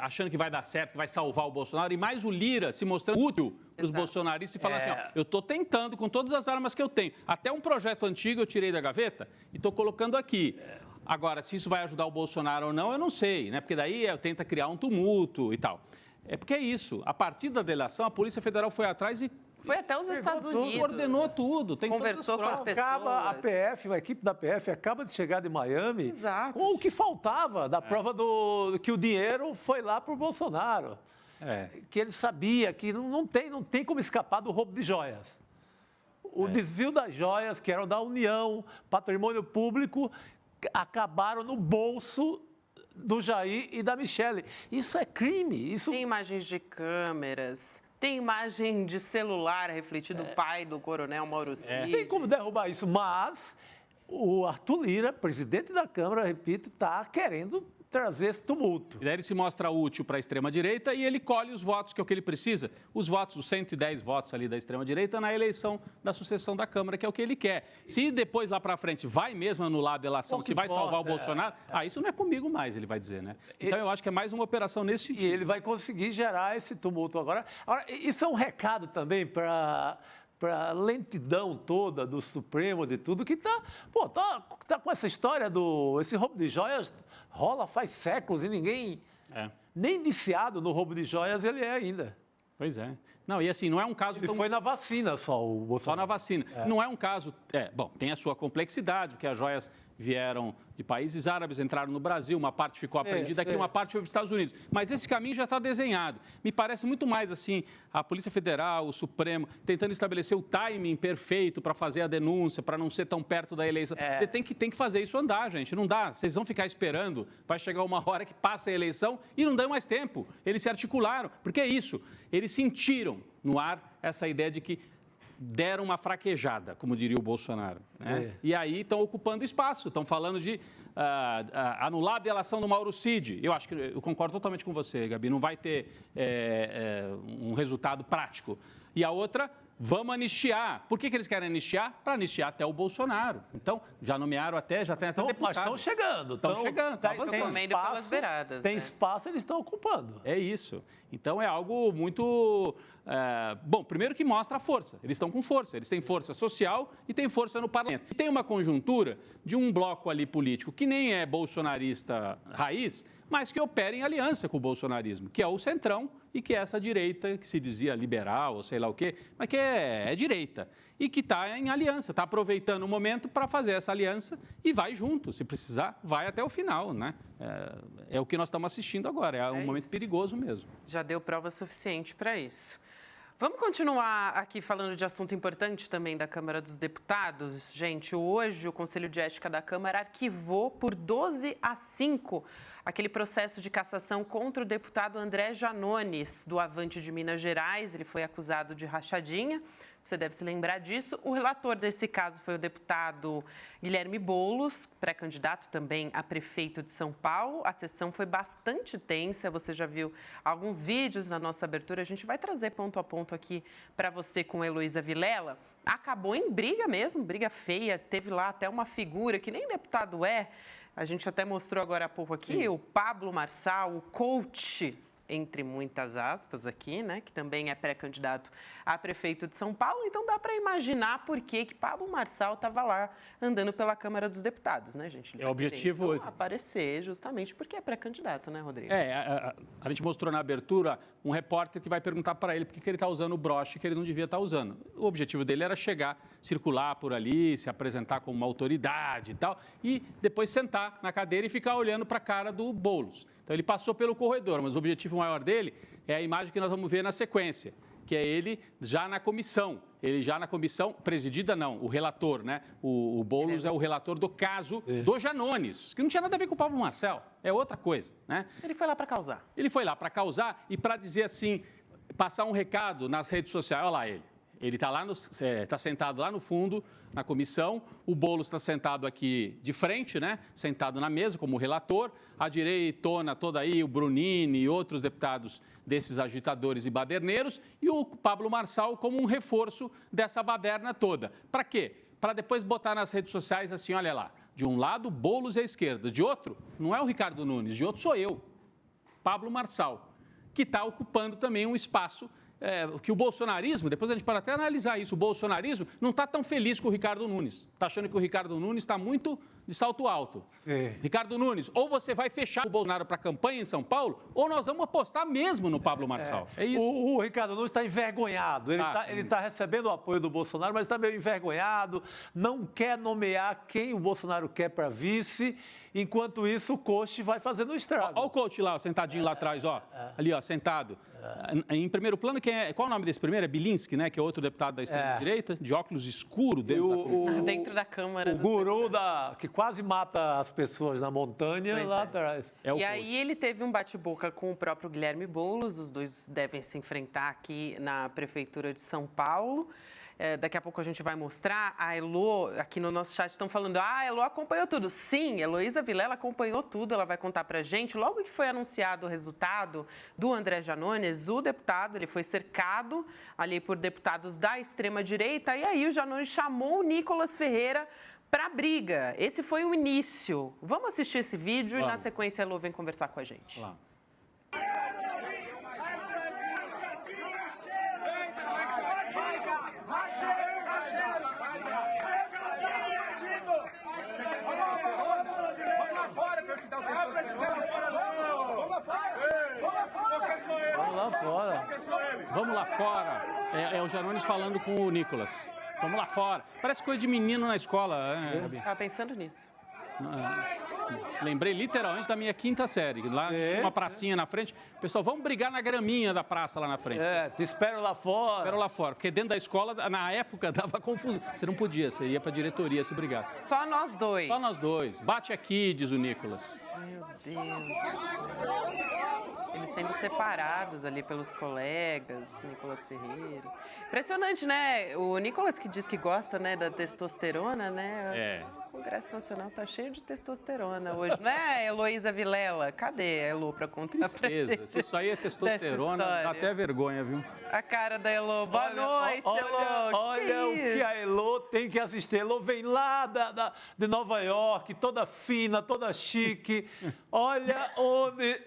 achando que vai dar certo, que vai salvar o Bolsonaro, e mais o Lira se mostrando útil para os bolsonaristas e falando assim, ó, eu estou tentando com todas as armas que eu tenho. Até um projeto antigo eu tirei da gaveta e estou colocando aqui. Agora, se isso vai ajudar o Bolsonaro ou não, eu não sei, né? Porque daí tenta criar um tumulto e tal. É porque é isso, a partir da delação, a Polícia Federal foi atrás e foi até os Estados Unidos. Coordenou tudo. Tem conversou com as pessoas. A equipe da PF acaba de chegar de Miami. Exato. Com o que faltava da prova que o dinheiro foi lá para o Bolsonaro. Que ele sabia que não tem como escapar do roubo de joias. O desvio das joias, que eram da União, patrimônio público, acabaram no bolso do Jair e da Michele. Isso é crime. Tem imagens de câmeras, tem imagem de celular refletido o pai do coronel Mauro Cid. Tem como derrubar isso, mas o Arthur Lira, presidente da Câmara, repito, está querendo trazer esse tumulto. E daí ele se mostra útil para a extrema-direita e ele colhe os votos, que é o que ele precisa. Os votos, os 110 votos ali da extrema-direita na eleição da sucessão da Câmara, que é o que ele quer. Se depois, lá para frente, vai mesmo anular a delação, se vai salvar o Bolsonaro, isso não é comigo mais, ele vai dizer, né? Então, eu acho que é mais uma operação nesse sentido. E ele vai conseguir gerar esse tumulto agora. Agora, isso é um recado também para a lentidão toda do Supremo, de tudo, que tá com essa história esse roubo de joias, rola faz séculos e ninguém, nem indiciado no roubo de joias ele é ainda. Pois é. Não, e assim, não é um caso Ele foi na vacina só, o Bolsonaro. Só na vacina. Não é um caso... Bom, tem a sua complexidade, porque as joias vieram de países árabes, entraram no Brasil, uma parte ficou apreendida aqui, uma parte foi para os Estados Unidos. Mas esse caminho já está desenhado. Me parece muito mais assim, a Polícia Federal, o Supremo, tentando estabelecer o timing perfeito para fazer a denúncia, para não ser tão perto da eleição. Tem que fazer isso andar, gente. Não dá. Vocês vão ficar esperando. Vai chegar uma hora que passa a eleição e não dá mais tempo. Eles se articularam. Porque é isso. Eles sentiram no ar essa ideia de que deram uma fraquejada, como diria o Bolsonaro. Né? E aí estão ocupando espaço, estão falando de anular a delação do Mauro Cid. Eu concordo totalmente com você, Gabi, não vai ter um resultado prático. E a outra, vamos anistiar. Por que eles querem anistiar? Para anistiar até o Bolsonaro. Então, já nomearam já tem até deputado. Mas estão chegando. Estão chegando, estão avançando. Pelas beiradas. Tem espaço, eles estão ocupando. É isso. Então, é algo muito... bom, primeiro que mostra a força. Eles estão com força. Eles têm força social e têm força no parlamento. E tem uma conjuntura de um bloco ali político que nem é bolsonarista raiz, mas que opera em aliança com o bolsonarismo, que é o Centrão e que é essa direita que se dizia liberal ou sei lá o quê, mas que é direita. E que está em aliança, está aproveitando o momento para fazer essa aliança e vai junto. Se precisar, vai até o final, né? É o que nós estamos assistindo agora. É um momento perigoso mesmo. Já deu prova suficiente para isso. Vamos continuar aqui falando de assunto importante também da Câmara dos Deputados. Gente, hoje o Conselho de Ética da Câmara arquivou por 12-5 aquele processo de cassação contra o deputado André Janones, do Avante de Minas Gerais. Ele foi acusado de rachadinha. Você deve se lembrar disso. O relator desse caso foi o deputado Guilherme Boulos, pré-candidato também a prefeito de São Paulo. A sessão foi bastante tensa, você já viu alguns vídeos na nossa abertura. A gente vai trazer ponto a ponto aqui para você com a Heloísa Vilela. Acabou em briga mesmo, briga feia. Teve lá até uma figura que nem deputado é. A gente até mostrou agora há pouco aqui, o Pablo Marçal, o coach entre muitas aspas aqui, né, que também é pré-candidato a prefeito de São Paulo, então dá para imaginar por que Pablo Marçal estava lá andando pela Câmara dos Deputados, né, gente? Ele É o objetivo aparecer justamente porque é pré-candidato, né, Rodrigo? A gente mostrou na abertura um repórter que vai perguntar para ele por que ele está usando o broche que ele não devia estar usando. O objetivo dele era chegar, circular por ali, se apresentar como uma autoridade e tal, e depois sentar na cadeira e ficar olhando para a cara do Boulos. Então ele passou pelo corredor, mas o objetivo maior dele é a imagem que nós vamos ver na sequência, que é ele já na comissão. Ele já na comissão, presidida não, o relator, né? O Boulos é o relator do caso do Janones, que não tinha nada a ver com o Pablo Marçal, é outra coisa, né? Ele foi lá para causar. Ele foi lá para causar e para dizer assim, passar um recado nas redes sociais. Olha lá ele. Ele está sentado lá no fundo, na comissão. O Boulos está sentado aqui de frente, né? Sentado na mesa como relator. A direitona toda aí, o Brunini e outros deputados desses agitadores e baderneiros. E o Pablo Marçal como um reforço dessa baderna toda. Para quê? Para depois botar nas redes sociais assim, olha lá. De um lado, Boulos à esquerda. De outro, não é o Ricardo Nunes. De outro, sou eu, Pablo Marçal, que está ocupando também um espaço que o bolsonarismo, depois a gente pode até analisar isso, o bolsonarismo não está tão feliz com o Ricardo Nunes. Está achando que o Ricardo Nunes está muito de salto alto. Ricardo Nunes, ou você vai fechar o Bolsonaro para a campanha em São Paulo, ou nós vamos apostar mesmo no Pablo Marçal. É isso. O Ricardo Nunes está envergonhado. Ele está recebendo o apoio do Bolsonaro, mas está meio envergonhado, não quer nomear quem o Bolsonaro quer para vice. Enquanto isso, o coach vai fazendo o estrago. Olha o coach lá, sentadinho lá atrás, ó. Ali, ó, sentado. Em primeiro plano, qual é o nome desse primeiro? É Bilinski, né? Que é outro deputado da extrema-direita, de óculos escuro dentro da Câmara. O guru que quase mata as pessoas na montanha lá atrás. E aí ele teve um bate-boca com o próprio Guilherme Boulos. Os dois devem se enfrentar aqui na Prefeitura de São Paulo. Daqui a pouco a gente vai mostrar. A Elo, aqui no nosso chat, estão falando, a Elo acompanhou tudo. Sim, Heloísa Vilela acompanhou tudo, ela vai contar pra gente. Logo que foi anunciado o resultado do André Janones, o deputado, ele foi cercado ali por deputados da extrema-direita, e aí o Janones chamou o Nicolas Ferreira para briga. Esse foi o início. Vamos assistir esse vídeo e na sequência a Elo vem conversar com a gente. Vamos lá. Vamos lá fora. É o Janones falando com o Nicolas. Vamos lá fora. Parece coisa de menino na escola, né, Gabi? Estava pensando nisso. Lembrei literalmente da minha quinta série. Lá tinha uma pracinha na frente. Pessoal, vamos brigar na graminha da praça lá na frente. Te espero lá fora. Espero lá fora. Porque dentro da escola, na época, dava confusão. Você não podia, você ia pra diretoria se brigasse. Só nós dois. Só nós dois. Bate aqui, diz o Nicolas. Meu Deus do céu. Eles sendo separados ali pelos colegas, Nicolas Ferreira. Impressionante, né? O Nicolas que diz que gosta, né, da testosterona, né? O Congresso Nacional tá cheio de testosterona hoje, não é, Heloísa Vilela? Cadê a Elo para contar pra gente? Se isso aí é testosterona, dá até vergonha, viu? A cara da Elo. Boa noite, Elo. Olha o que a Elo tem que assistir. Elo vem lá de Nova York, toda fina, toda chique. Olha onde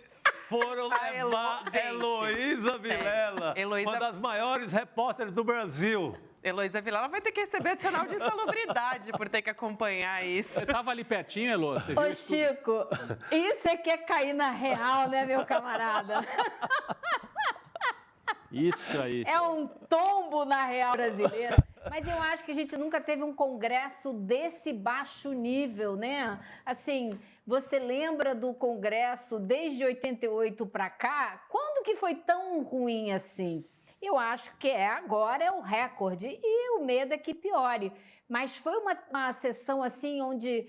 foram levar Heloísa Vilela, uma das maiores repórteres do Brasil. Heloísa Vilela vai ter que receber adicional de insalubridade por ter que acompanhar isso. Você estava ali pertinho, Elo? Você viu isso Chico, isso é que é cair na real, né, meu camarada? Isso aí. É um tombo na real brasileira. Mas eu acho que a gente nunca teve um congresso desse baixo nível, né? Assim, você lembra do congresso desde 88 para cá? Quando que foi tão ruim assim? Eu acho que agora é o recorde e o medo é que piore. Mas foi uma sessão assim onde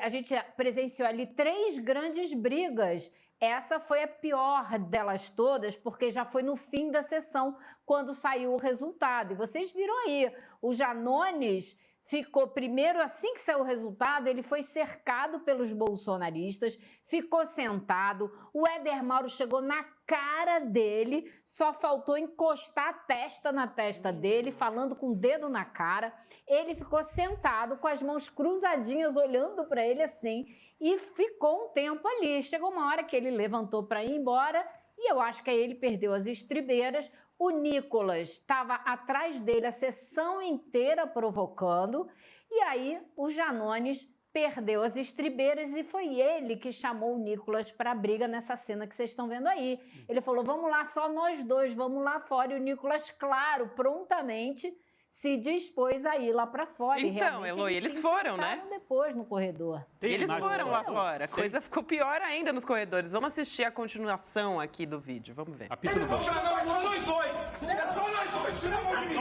a gente presenciou ali 3 grandes brigas. Essa foi a pior delas todas, porque já foi no fim da sessão, quando saiu o resultado. E vocês viram aí, o Janones ficou primeiro, assim que saiu o resultado, ele foi cercado pelos bolsonaristas, ficou sentado, o Éder Mauro chegou na cara dele, só faltou encostar a testa na testa dele, falando com o dedo na cara. Ele ficou sentado, com as mãos cruzadinhas, olhando para ele assim, e ficou um tempo ali. Chegou uma hora que ele levantou para ir embora E eu acho que aí ele perdeu as estribeiras. O Nicolas estava atrás dele a sessão inteira provocando. E aí o Janones perdeu as estribeiras e foi ele que chamou o Nicolas para a briga nessa cena que vocês estão vendo aí. Ele falou, vamos lá, só nós dois, vamos lá fora. E o Nicolas, claro, prontamente se dispôs a ir lá para fora. Então, Eloy, eles foram, né? Depois no corredor. Eles foram lá fora. A coisa ficou pior ainda nos corredores. Vamos assistir a continuação aqui do vídeo. Vamos ver. Apito no banco. Só nós dois! Só nós dois! Tira a mão de mim!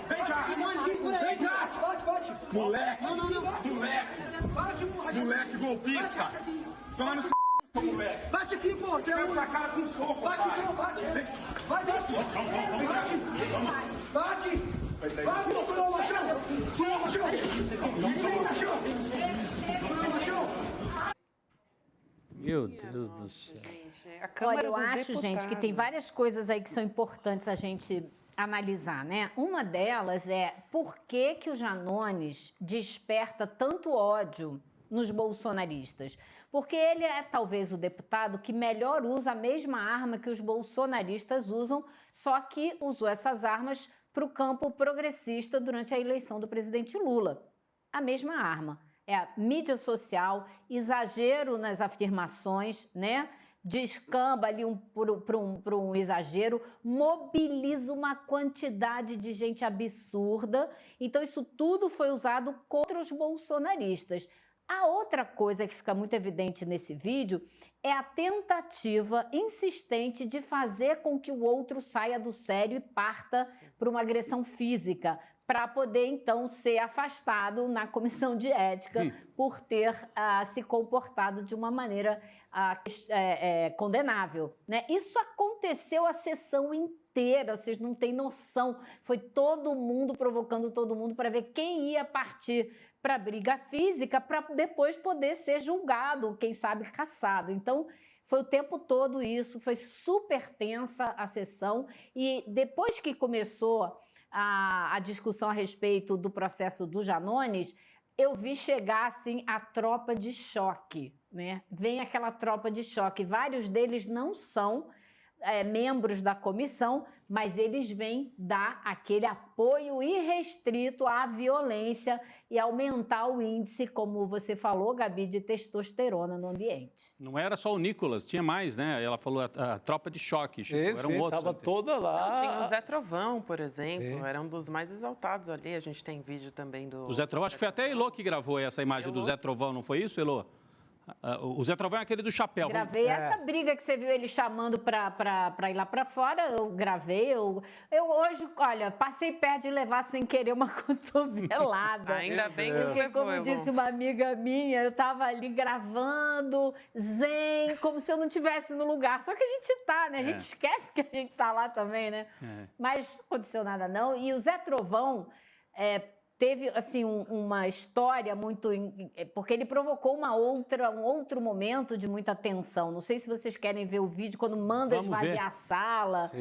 Vem cá! Vem cá! Bate! Moleque! Moleque golpista! Toma no seu moleque! Bate aqui, pô! Você vai essa cara com soco! Bate! Vai, bate! Bate! Vai, toma no chão! Meu Deus do céu. Olha, eu acho, gente, que tem várias coisas aí que são importantes a gente analisar, né? Uma delas é por que o Janones desperta tanto ódio nos bolsonaristas? Porque ele é talvez o deputado que melhor usa a mesma arma que os bolsonaristas usam, só que usou essas armas para o campo progressista durante a eleição do presidente Lula. A mesma arma. É a mídia social, exagero nas afirmações, né? Descamba ali para um exagero, mobiliza uma quantidade de gente absurda. Então, isso tudo foi usado contra os bolsonaristas. A outra coisa que fica muito evidente nesse vídeo é a tentativa insistente de fazer com que o outro saia do sério e parta para uma agressão física, para poder, então, ser afastado na comissão de ética por ter se comportado de uma maneira condenável, né? Isso aconteceu a sessão inteira, vocês não têm noção. Foi todo mundo provocando todo mundo para ver quem ia partir para briga física, para depois poder ser julgado, quem sabe cassado. Então, foi o tempo todo isso, foi super tensa a sessão. E depois que começou a discussão a respeito do processo do Janones, eu vi chegar assim a tropa de choque, né? Vem aquela tropa de choque. Vários deles não são membros da comissão, mas eles vêm dar aquele apoio irrestrito à violência e aumentar o índice, como você falou, Gabi, de testosterona no ambiente. Não era só o Nicolas, tinha mais, né? Ela falou a tropa de choque, Chico, eram outros. Estava toda lá. Não, tinha o Zé Trovão, por exemplo, era um dos mais exaltados ali. A gente tem vídeo também do... O Zé Trovão, acho que foi até a Elô que gravou essa imagem do Zé Trovão, não foi isso, Elô? O Zé Trovão é aquele do chapéu. Gravei essa briga que você viu ele chamando para ir lá para fora, eu gravei. Eu hoje, olha, passei perto de levar sem querer uma cotovelada. Ainda bem que porque, levou, como disse uma amiga minha, eu estava ali gravando, zen, como se eu não estivesse no lugar. Só que a gente tá, né? A gente esquece que a gente tá lá também, né? Mas não aconteceu nada, não. E o Zé Trovão... teve, assim, uma história muito... Porque ele provocou um outro momento de muita tensão. Não sei se vocês querem ver o vídeo, quando manda esvaziar a sala.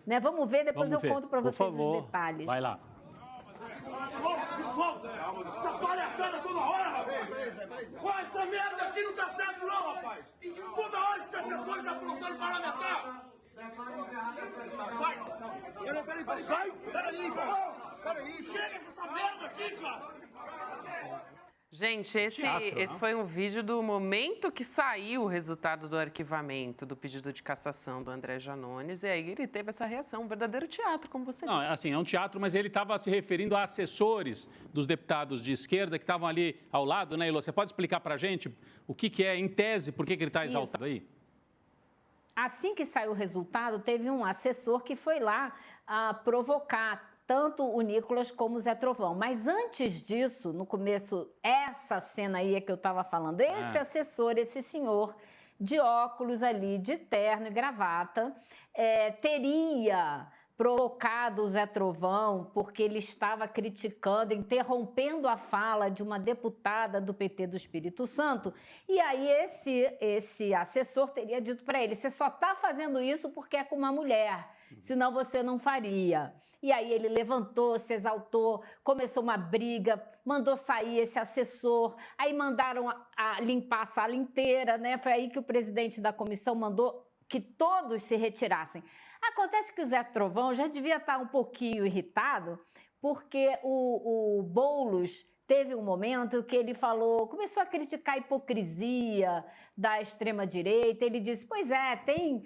Né? Vamos ver, depois eu conto para vocês os detalhes. Vai lá. Essa palhaçada toda hora, rapaz! Pô, essa merda aqui não tá certo não, rapaz! Toda hora essas sessões afrontando parlamentar! Sai! Peraí! Sai! Peraí! Chega com essa merda aqui, cara! Gente, esse foi um vídeo do momento que saiu o resultado do arquivamento do pedido de cassação do André Janones, e aí ele teve essa reação, um verdadeiro teatro, como você disse. Assim, é um teatro, mas ele estava se referindo a assessores dos deputados de esquerda que estavam ali ao lado, né, Elô? Você pode explicar para a gente o que é, em tese, por que ele está exaltado aí? Assim que saiu o resultado, teve um assessor que foi lá provocar tanto o Nicolas como o Zé Trovão. Mas antes disso, no começo, essa cena aí é que eu estava falando, esse assessor, esse senhor de óculos ali, de terno e gravata, teria provocado o Zé Trovão porque ele estava criticando, interrompendo a fala de uma deputada do PT do Espírito Santo. E aí esse assessor teria dito para ele, você só está fazendo isso porque é com uma mulher. senão você não faria. E aí ele levantou, se exaltou, começou uma briga, mandou sair esse assessor, aí mandaram a limpar a sala inteira, né? Foi aí que o presidente da comissão mandou que todos se retirassem. Acontece que o Zé Trovão já devia estar um pouquinho irritado, porque o Boulos teve um momento que ele começou a criticar a hipocrisia da extrema-direita. Ele disse, pois é, tem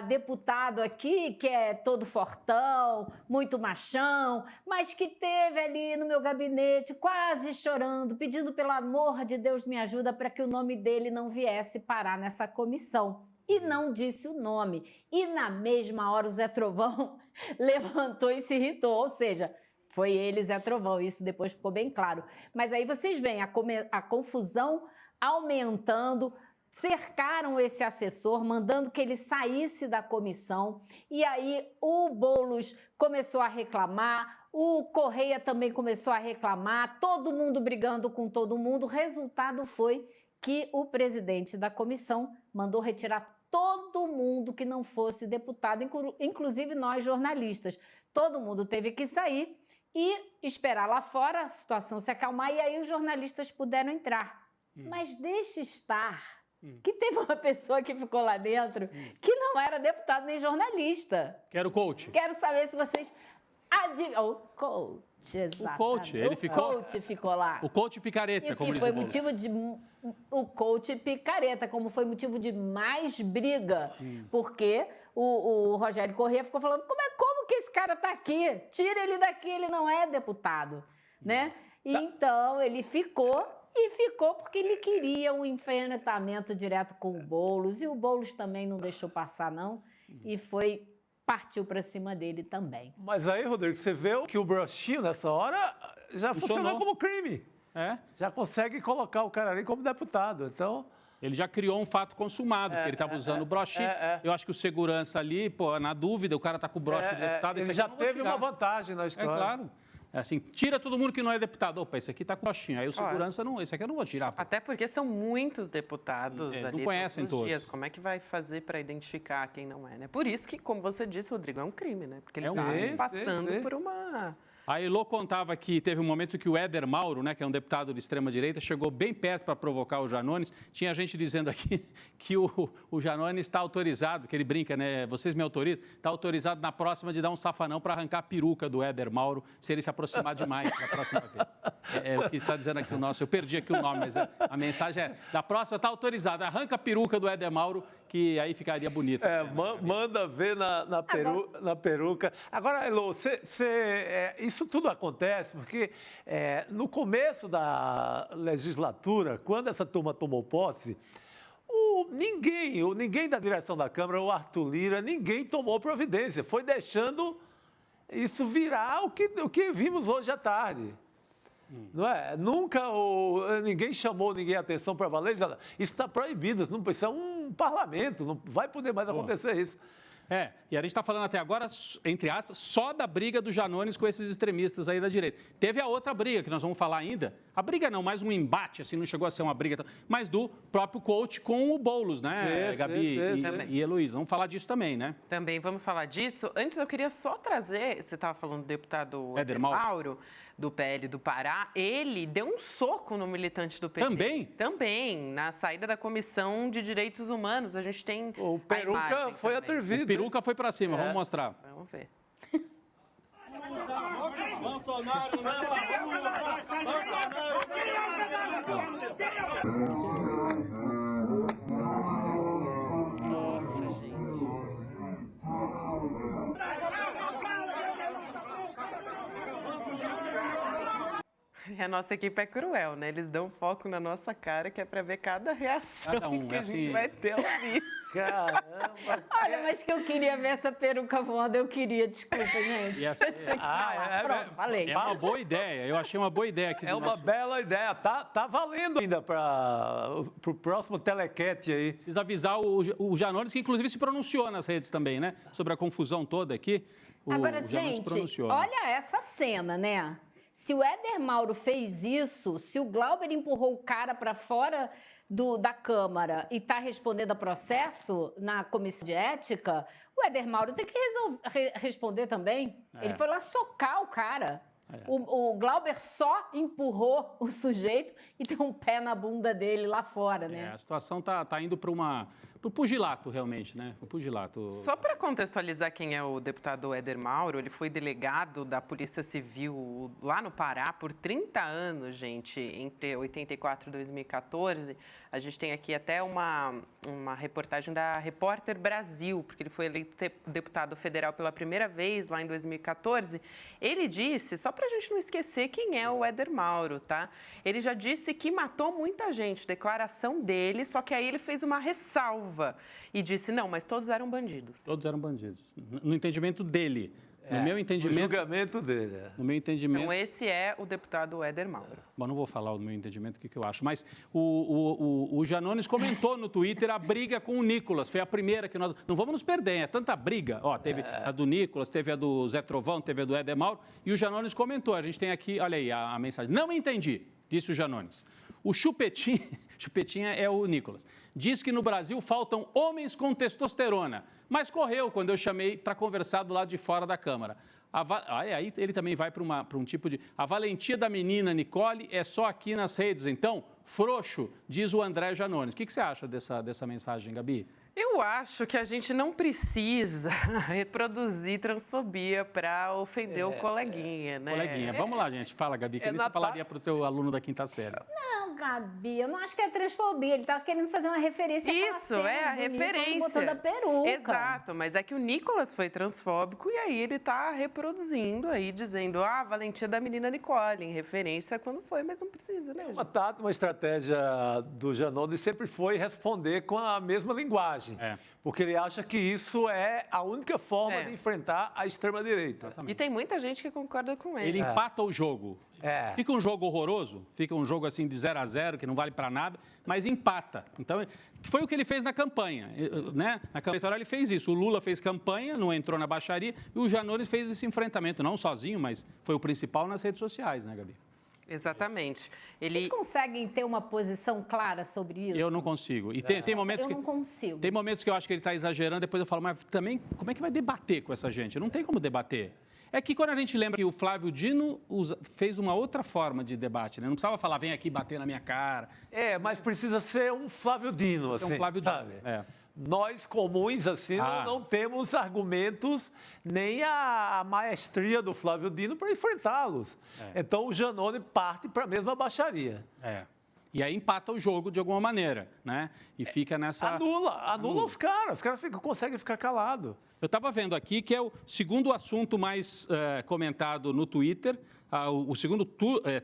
deputado aqui que é todo fortão, muito machão, mas que teve ali no meu gabinete quase chorando, pedindo pelo amor de Deus me ajuda para que o nome dele não viesse parar nessa comissão. E não disse o nome. E na mesma hora o Zé Trovão levantou e se irritou, ou seja, foi ele, Zé Trovão, isso depois ficou bem claro. Mas aí vocês veem a confusão aumentando, cercaram esse assessor, mandando que ele saísse da comissão, e aí o Boulos começou a reclamar, o Correia também começou a reclamar, todo mundo brigando com todo mundo. O resultado foi que o presidente da comissão mandou retirar todo mundo que não fosse deputado, inclusive nós jornalistas. Todo mundo teve que sair e esperar lá fora a situação se acalmar, e aí os jornalistas puderam entrar. Mas deixa estar que teve uma pessoa que ficou lá dentro que não era deputado nem jornalista. Que era o coach. Quero saber se vocês adivinham. O coach, exatamente. O coach, ele ficou... O coach ficou lá. O coach picareta, como diz o Boulos. O coach picareta, como foi motivo de mais briga, porque o Rogério Correia ficou falando, como que esse cara está aqui? Tira ele daqui, ele não é deputado, né? Então, ele ficou porque ele queria um enfrentamento direto com o Boulos, e o Boulos também não deixou passar, não, e partiu para cima dele também. Mas aí, Rodrigo, você vê que o bruxinho, nessa hora, já funcionou como crime. Já consegue colocar o cara ali como deputado, então... Ele já criou um fato consumado, porque ele estava usando o brochinho. Eu acho que o segurança ali, na dúvida, o cara está com o broche do deputado. Ele já teve uma vantagem na história. É claro. Assim, tira todo mundo que não é deputado. Opa, esse aqui está com brochinho. Aí o segurança não, esse aqui eu não vou tirar. Pô. Até porque são muitos deputados ali não conhecem todos. Dias. Como é que vai fazer para identificar quem não é, né? Por isso que, como você disse, Rodrigo, é um crime, né? Porque ele está passando por uma... A Elô contava que teve um momento que o Éder Mauro, né, que é um deputado de extrema-direita, chegou bem perto para provocar o Janones. Tinha gente dizendo aqui que o Janones está autorizado, que ele brinca, né? Vocês me autorizam? Está autorizado na próxima de dar um safanão para arrancar a peruca do Éder Mauro, se ele se aproximar demais da próxima vez. É o que está dizendo aqui o nosso. Eu perdi aqui o nome, mas a mensagem é: da próxima está autorizado, arranca a peruca do Éder Mauro, que aí ficaria bonito. Manda ver na peruca. Agora, Elô, isso tudo acontece porque no começo da legislatura, quando essa turma tomou posse, ninguém da direção da Câmara, o Arthur Lira, ninguém tomou providência. Foi deixando isso virar o que vimos hoje à tarde. Não é? Nunca ninguém chamou ninguém a atenção para valer. Isso está proibido, isso é um parlamento, não vai poder mais acontecer isso. E a gente está falando até agora, entre aspas, só da briga do Janones com esses extremistas aí da direita. Teve a outra briga, que nós vamos falar ainda. A briga não, mais um embate, assim, não chegou a ser uma briga, mas do próprio coach com o Boulos, né, Gabi e Heloísa? Vamos falar disso também, né? Também vamos falar disso. Antes eu queria só trazer, você estava falando do deputado Éder Mauro, do PL do Pará, ele deu um soco no militante do PT. Também? Também, na saída da Comissão de Direitos Humanos. A gente tem o Peruca foi atrevido. O Peruca foi para cima, vamos mostrar. Vamos ver. Bolsonaro E a nossa equipe é cruel, né? Eles dão foco na nossa cara, que é para ver cada reação que a gente vai ter ao vídeo. Caramba! Olha, mas que eu queria ver essa peruca voando, eu queria, desculpa, gente. Falei. É uma boa ideia, eu achei uma boa ideia aqui. Uma bela ideia, tá valendo ainda para o próximo telequete aí. Precisa avisar o Janones, que inclusive se pronunciou nas redes também, né? Sobre a confusão toda aqui. Agora, gente, olha essa cena, né? Se o Éder Mauro fez isso, se o Glauber empurrou o cara para fora da Câmara e está respondendo a processo na comissão de ética, o Éder Mauro tem que responder também. Ele foi lá socar o cara. O Glauber só empurrou o sujeito e tem um pé na bunda dele lá fora, né? A situação tá indo para o pugilato, realmente, né? O pugilato. Só para contextualizar quem é o deputado Éder Mauro, ele foi delegado da Polícia Civil lá no Pará por 30 anos, gente, entre 84 e 2014. A gente tem aqui até uma reportagem da Repórter Brasil, porque ele foi eleito deputado federal pela primeira vez lá em 2014. Ele disse, só para a gente não esquecer quem é o Éder Mauro, tá? Ele já disse que matou muita gente, declaração dele, só que aí ele fez uma ressalva e disse, não, mas todos eram bandidos. Todos eram bandidos. No entendimento dele. No meu entendimento... O julgamento dele. No meu entendimento... Então, esse é o deputado Éder Mauro. Bom, não vou falar o meu entendimento, o que eu acho, mas o Janones comentou no Twitter a briga com o Nicolas. Foi a primeira que nós... Não vamos nos perder, é tanta briga. Ó, teve a do Nicolas, teve a do Zé Trovão, teve a do Éder Mauro, e o Janones comentou. A gente tem aqui, olha aí, a mensagem. Não entendi, disse o Janones. O Chupetinha é o Nicolas. Diz que no Brasil faltam homens com testosterona, mas correu quando eu chamei para conversar do lado de fora da Câmara. Aí ele também vai para um tipo de... A valentia da menina Nicole é só aqui nas redes, então, frouxo, diz o André Janones. O que você acha dessa mensagem, Gabi? Eu acho que a gente não precisa reproduzir transfobia para ofender o coleguinha, né? Coleguinha. Vamos lá, gente. Fala, Gabi, que você falaria para o seu aluno da quinta série. Não, Gabi, eu não acho que é transfobia. Ele estava querendo fazer uma referência Isso, é a referência. Botando a peruca. Exato, mas é que o Nicolas foi transfóbico e aí ele está reproduzindo aí, dizendo, a valentia da menina Nicole, em referência a quando foi, mas não precisa, né, gente? Uma estratégia do Janones sempre foi responder com a mesma linguagem. Porque ele acha que isso é a única forma de enfrentar a extrema-direita. E tem muita gente que concorda com ele. Ele empata o jogo. Fica um jogo horroroso, fica um jogo assim de 0-0, que não vale para nada, mas empata. Então, foi o que ele fez na campanha, né? Na campanha eleitoral ele fez isso. O Lula fez campanha, não entrou na baixaria, e o Janones fez esse enfrentamento, não sozinho, mas foi o principal nas redes sociais, né, Gabi? Exatamente. Vocês conseguem ter uma posição clara sobre isso? Eu não consigo. E tem momentos eu não consigo. Tem momentos que eu acho que ele está exagerando, depois eu falo, mas também, como é que vai debater com essa gente? Não tem como debater. É que quando a gente lembra que o Flávio Dino fez uma outra forma de debate, né? Não precisava falar, vem aqui bater na minha cara. Mas precisa ser um Flávio Dino, assim, um Flávio Dino, sabe? Nós, comuns, assim, não temos argumentos nem a maestria do Flávio Dino para enfrentá-los. Então, o Janones parte para a mesma baixaria. E aí empata o jogo de alguma maneira, né? E fica nessa... Anula os caras. Os caras conseguem ficar calados. Eu estava vendo aqui que é o segundo assunto mais comentado no Twitter, o segundo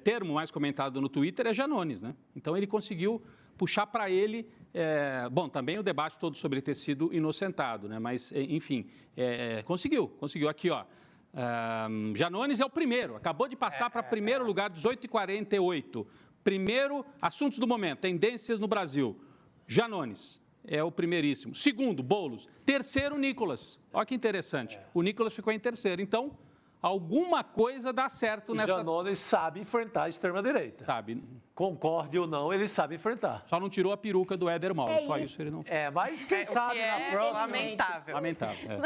termo mais comentado no Twitter é Janones, né? Então, ele conseguiu puxar para ele... bom, também o debate todo sobre ter sido inocentado, né? Mas, enfim, conseguiu aqui, ó. Janones é o primeiro, acabou de passar para primeiro lugar, 18h48. Primeiro, assuntos do momento, tendências no Brasil. Janones é o primeiríssimo. Segundo, Boulos. Terceiro, Nicolas. Olha que interessante. O Nicolas ficou em terceiro. Então, alguma coisa dá certo nessa... O Janones sabe enfrentar a extrema-direita. Sabe. Concorde ou não, ele sabe enfrentar. Só não tirou a peruca do Éder Mauro, só isso ele não fez. Mas quem sabe na próxima... Lamentável.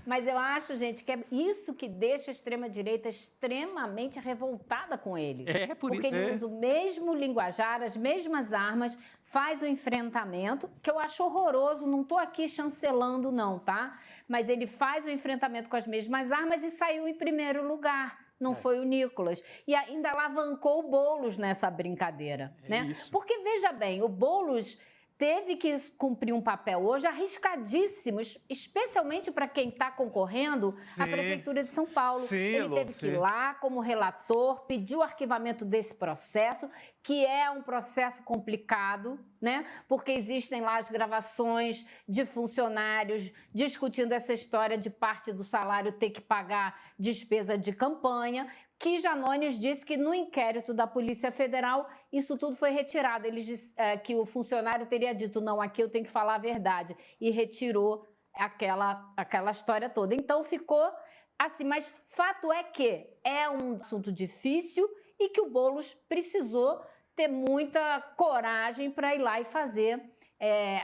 Mas eu acho, gente, que é isso que deixa a extrema-direita extremamente revoltada com ele. Por porque isso. Ele usa o mesmo linguajar, as mesmas armas, faz o enfrentamento, que eu acho horroroso, não estou aqui chancelando não, tá? Mas ele faz o enfrentamento com as mesmas armas e saiu em primeiro lugar. Não foi o Nicolas. E ainda alavancou o Boulos nessa brincadeira, né? Isso. Porque, veja bem, o Boulos... teve que cumprir um papel hoje arriscadíssimo, especialmente para quem está concorrendo à Prefeitura de São Paulo. Ele teve que ir lá como relator, pedir o arquivamento desse processo, que é um processo complicado, né? Porque existem lá as gravações de funcionários discutindo essa história de parte do salário ter que pagar despesa de campanha, que Janones disse que no inquérito da Polícia Federal isso tudo foi retirado. Ele disse que o funcionário teria dito, não, aqui eu tenho que falar a verdade, e retirou aquela história toda. Então ficou Assim, mas fato é que é um assunto difícil e que o Boulos precisou ter muita coragem para ir lá e fazer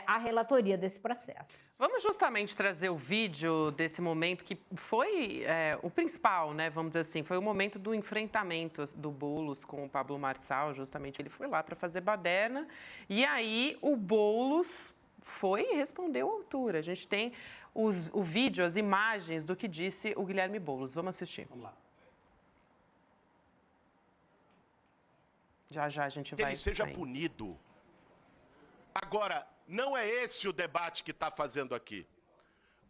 a relatoria desse processo. Vamos justamente trazer o vídeo desse momento que foi o principal, né? Vamos dizer assim, foi o momento do enfrentamento do Boulos com o Pablo Marçal, justamente. Ele foi lá para fazer baderna e aí o Boulos foi e respondeu à altura. A gente tem o vídeo, as imagens do que disse o Guilherme Boulos. Vamos assistir. Vamos lá. Já a gente Que vai... ele seja aí. punido. Agora, não é esse o debate que está fazendo aqui.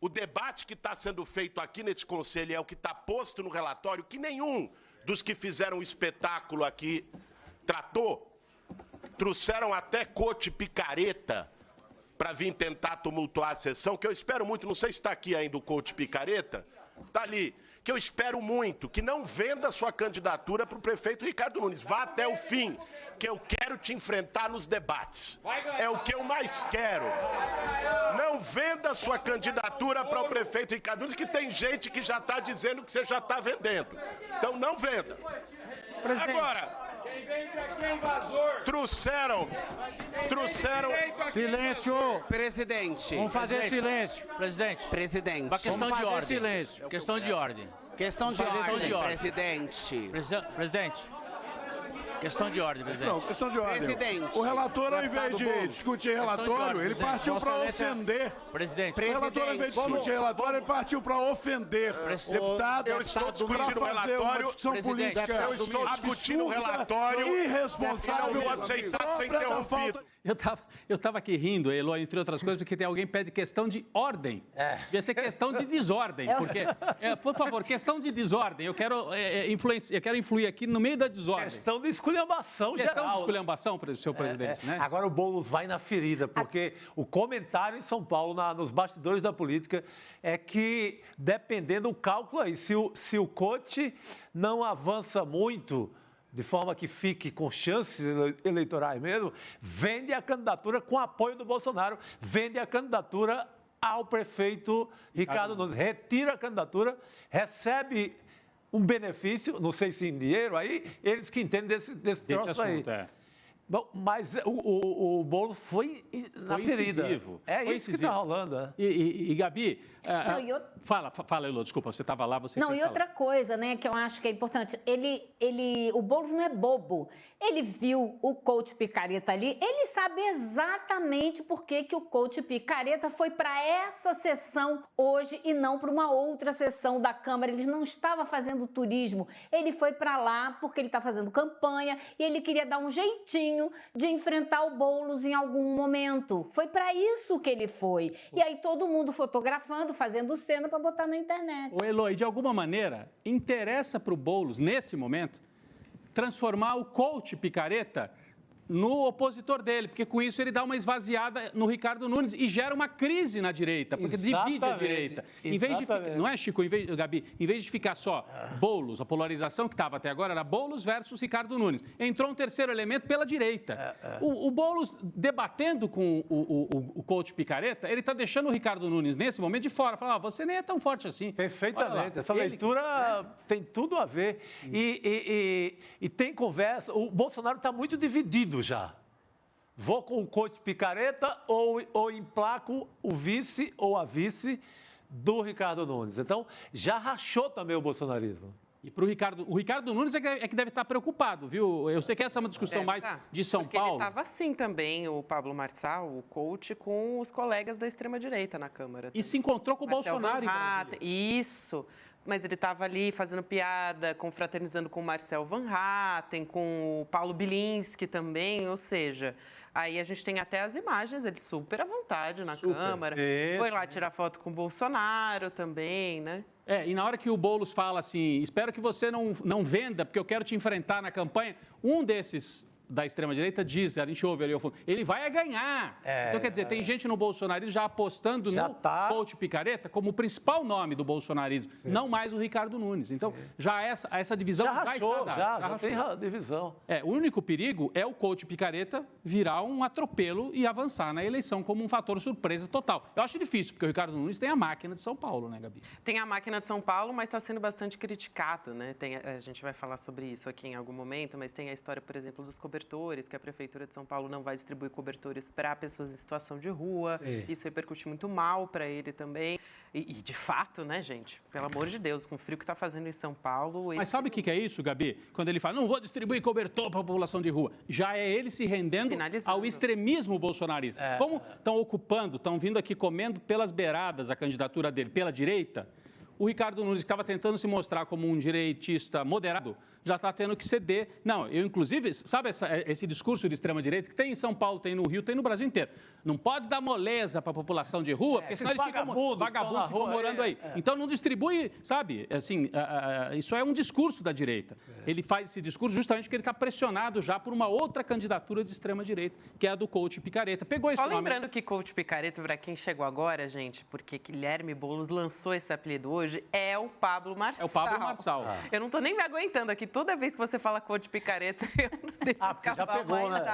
O debate que está sendo feito aqui nesse conselho é o que está posto no relatório, que nenhum dos que fizeram o espetáculo aqui tratou. Trouxeram até coach picareta para vir tentar tumultuar a sessão, que eu espero muito, não sei se está aqui ainda o coach picareta, está ali, que eu espero muito, que não venda sua candidatura para o prefeito Ricardo Nunes. Vá até o fim, que eu quero te enfrentar nos debates. É o que eu mais quero. Não venda sua candidatura para o prefeito Ricardo Nunes, que tem gente que já está dizendo que você já está vendendo. Então não venda. Agora, trouxeram... Silêncio! Presidente. Vamos fazer silêncio. Presidente. Uma questão de ordem. Silêncio. Questão de ordem. Questão de ordem, presidente. Presidente. Questão de ordem, presidente. Não, questão de ordem. Presidente. O relator, ao invés de discutir relatório, ele partiu para ofender. Presidente. O relator, ao invés de discutir relatório, ele partiu para ofender deputado. Eu estou discutindo o relatório. Discussão política. Eu estou discutindo o relatório. Irresponsável. Eu vou aceitar ser interrompido. Eu estava aqui rindo, Elo, entre outras coisas, porque tem alguém que pede questão de ordem. Devia ser questão de desordem. Porque, por favor, questão de desordem. Eu quero, eu quero influir aqui no meio da desordem. Questão de esculhambação geral. Questão de esculhambação, senhor presidente, né? Agora o Boulos vai na ferida, porque o comentário em São Paulo, nos bastidores da política, é que, dependendo do cálculo aí, se o coach não avança muito, de forma que fique com chances eleitorais mesmo, vende a candidatura com apoio do Bolsonaro, vende a candidatura ao prefeito Ricardo Nunes, retira a candidatura, recebe um benefício, não sei se em dinheiro, aí eles que entendem desse troço assunto, aí. Bom, mas o Boulos foi na ferida. Incisivo. É foi isso que está rolando. Né? E Gabi, fala, Elô, desculpa, você estava lá, você Não, e outra coisa, né, que eu acho que é importante, o Boulos não é bobo. Ele viu o coach picareta ali, ele sabe exatamente por que o coach picareta foi para essa sessão hoje e não para uma outra sessão da Câmara. Ele não estava fazendo turismo, ele foi para lá porque ele está fazendo campanha e ele queria dar um jeitinho de enfrentar o Boulos em algum momento. Foi para isso que ele foi. E aí todo mundo fotografando, fazendo cena para botar na internet. O Eloy, de alguma maneira, interessa para o Boulos, nesse momento, transformar o coach picareta no opositor dele, porque com isso ele dá uma esvaziada no Ricardo Nunes e gera uma crise na direita, porque divide a direita. Em vez de ficar, não é, Chico? Gabi, em vez de ficar só Boulos, a polarização que estava até agora era Boulos versus Ricardo Nunes. Entrou um terceiro elemento pela direita. O Boulos debatendo com o coach picareta, ele está deixando o Ricardo Nunes nesse momento de fora. Fala, você nem é tão forte assim. Perfeitamente. Essa leitura tem tudo a ver. E tem conversa. O Bolsonaro está muito dividido já. Vou com o coach picareta ou emplaco o vice ou a vice do Ricardo Nunes. Então, já rachou também o bolsonarismo. E para o Ricardo Nunes é que deve estar preocupado, viu? Eu sei que essa é uma discussão mais de São Paulo. Ele estava assim também, o Pablo Marçal, o coach, com os colegas da extrema-direita na Câmara. E se encontrou com o Bolsonaro em Brasília. Isso. Mas ele estava ali fazendo piada, confraternizando com o Marcel Van Hatten, com o Paulo Bilinski também, ou seja, aí a gente tem até as imagens, ele super à vontade na Câmara. Foi lá tirar foto com o Bolsonaro também, né? E na hora que o Boulos fala assim, espero que você não venda, porque eu quero te enfrentar na campanha, um desses da extrema-direita diz, a gente ouve ali ao fundo, ele vai ganhar. Então, quer dizer, tem gente no bolsonarismo já apostando no coach Picareta como o principal nome do bolsonarismo, não mais o Ricardo Nunes. Então, já essa divisão já está dada. Já tem divisão. O único perigo é o coach Picareta virar um atropelo e avançar na eleição como um fator surpresa total. Eu acho difícil, porque o Ricardo Nunes tem a máquina de São Paulo, né, Gabi? Tem a máquina de São Paulo, mas está sendo bastante criticado, né? A gente vai falar sobre isso aqui em algum momento, mas tem a história, por exemplo, dos cobertores, que a Prefeitura de São Paulo não vai distribuir cobertores para pessoas em situação de rua. Sim. Isso repercute muito mal para ele também. E, de fato, né, gente? Pelo amor de Deus, com o frio que está fazendo em São Paulo... Mas sabe o que é isso, Gabi? Quando ele fala, não vou distribuir cobertor para a população de rua. Já é ele se rendendo ao extremismo bolsonarista. Como estão ocupando, estão vindo aqui comendo pelas beiradas a candidatura dele, pela direita, o Ricardo Nunes, que estava tentando se mostrar como um direitista moderado, já está tendo que ceder. Não, eu inclusive, sabe esse discurso de extrema-direita que tem em São Paulo, tem no Rio, tem no Brasil inteiro. Não pode dar moleza para a população de rua, porque senão eles ficam vagabundos, ficam morando aí. Então não distribui, sabe? Assim, isso é um discurso da direita. Ele faz esse discurso justamente porque ele está pressionado já por uma outra candidatura de extrema-direita, que é a do coach Picareta. Pegou esse nome. Só lembrando que coach Picareta, para quem chegou agora, gente, porque Guilherme Boulos lançou esse apelido hoje, é o Pablo Marçal. É o Pablo Marçal. Eu não estou nem me aguentando aqui. Toda vez que você fala coach Picareta, eu não deixo escapar já pegou, né?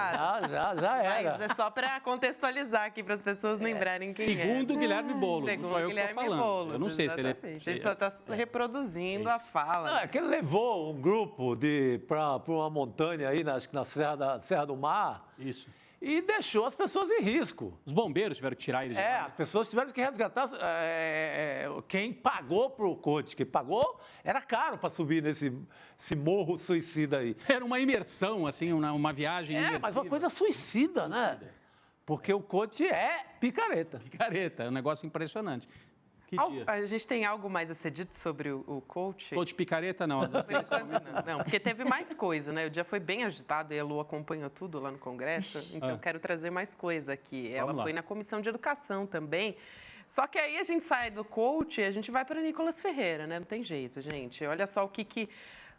Já era. Mas é só para contextualizar aqui, para as pessoas lembrarem quem é. Segundo Guilherme Boulos, Segundo não sou eu que estou falando. Boulos, eu não sei exatamente. se ele... A gente só está reproduzindo a fala. Não, é que ele levou um grupo para uma montanha aí, acho que na Serra do Mar. Isso. E deixou as pessoas em risco. Os bombeiros tiveram que tirar eles de lá. As pessoas tiveram que resgatar. Quem pagou para o coach, quem pagou, era caro para subir nesse morro suicida aí. Era uma imersão, assim, uma viagem imersiva. Mas uma coisa suicida, né? Porque o coach é picareta. Picareta, é um negócio impressionante. A gente tem algo mais a ser dito sobre o coach? Coach Picareta, não. Não, porque teve mais coisa, né? O dia foi bem agitado e a Lu acompanhou tudo lá no Congresso, então eu quero trazer mais coisa aqui. Ela foi na Comissão de Educação também. Só que aí a gente sai do coach e a gente vai para Nicolas Ferreira, né? Não tem jeito, gente. Olha só o que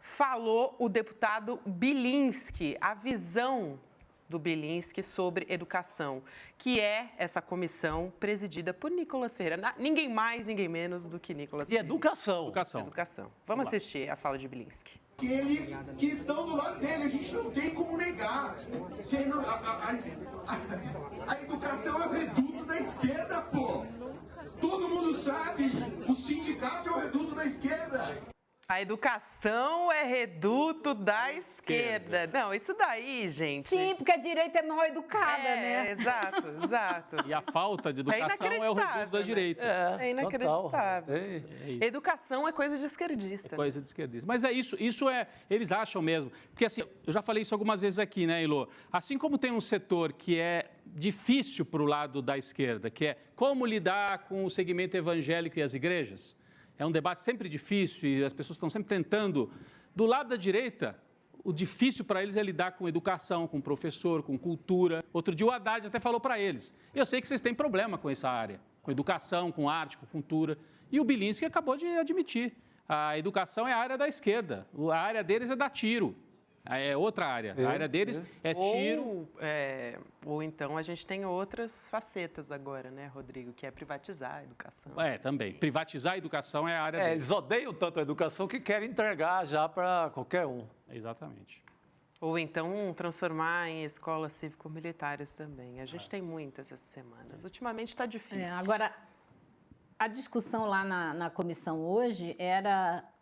falou o deputado Bilinski, a visão do Bilinski sobre educação, que é essa comissão presidida por Nicolas Ferreira. Ninguém mais, ninguém menos do que Nicolas Ferreira. E educação. Educação. Vamos assistir a fala de Bilinski. Eles que estão do lado dele, a gente não tem como negar. A educação é o reduto da esquerda, pô. Todo mundo sabe, o sindicato é o reduto da esquerda. A educação é reduto da esquerda. Não, isso daí, gente... Sim, porque a direita é mal educada, né? Exato. E a falta de educação é o reduto da direita. É inacreditável. Educação é coisa de esquerdista. É coisa de esquerdista. Mas é isso eles acham mesmo. Porque assim, eu já falei isso algumas vezes aqui, né, Ilô? Assim como tem um setor que é difícil para o lado da esquerda, que é como lidar com o segmento evangélico e as igrejas... É um debate sempre difícil e as pessoas estão sempre tentando. Do lado da direita, o difícil para eles é lidar com educação, com professor, com cultura. Outro dia o Haddad até falou para eles. Eu sei que vocês têm problema com essa área, com educação, com arte, com cultura. E o Bilinski acabou de admitir. A educação é a área da esquerda. A área deles é dar tiro. É outra área. A área deles é tiro. Ou então a gente tem outras facetas agora, né, Rodrigo? Que é privatizar a educação. Também. Privatizar a educação é a área deles. Eles odeiam tanto a educação que querem entregar já para qualquer um. Exatamente. Ou então transformar em escolas cívico-militares também. A gente tem muitas essas semanas. Ultimamente está difícil. Agora, a discussão lá na comissão hoje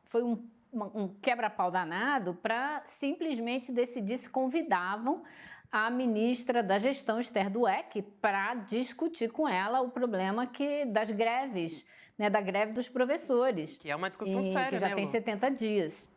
foi um quebra-pau danado para simplesmente decidir se convidavam a ministra da Gestão, Esther Dweck, para discutir com ela o problema das greves, né, da greve dos professores. Que é uma discussão séria, que já tem 70 dias.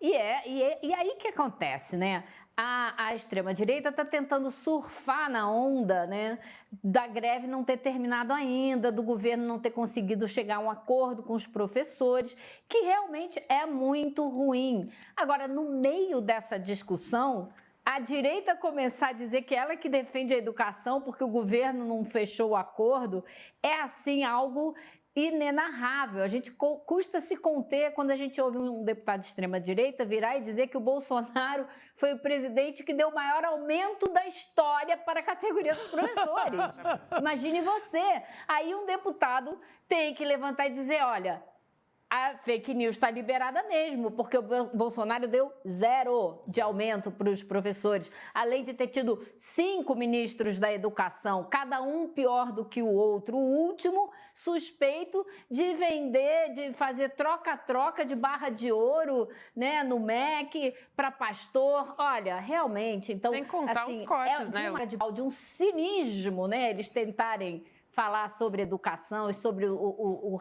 E aí o que acontece, né? A extrema-direita está tentando surfar na onda, né, da greve não ter terminado ainda, do governo não ter conseguido chegar a um acordo com os professores, que realmente é muito ruim. Agora, no meio dessa discussão, a direita começar a dizer que ela que defende a educação porque o governo não fechou o acordo, é assim algo inenarrável. A gente custa se conter quando a gente ouve um deputado de extrema-direita virar e dizer que o Bolsonaro foi o presidente que deu o maior aumento da história para a categoria dos professores. Imagine você. Aí um deputado tem que levantar e dizer, olha, a fake news está liberada mesmo, porque o Bolsonaro deu 0 de aumento para os professores, além de ter tido 5 ministros da educação, cada um pior do que o outro, o último suspeito de vender, de fazer troca-troca de barra de ouro, né, no MEC para pastor. Olha, realmente, então, sem contar assim, os cortes, né? De um cinismo, né, eles tentarem falar sobre educação e sobre o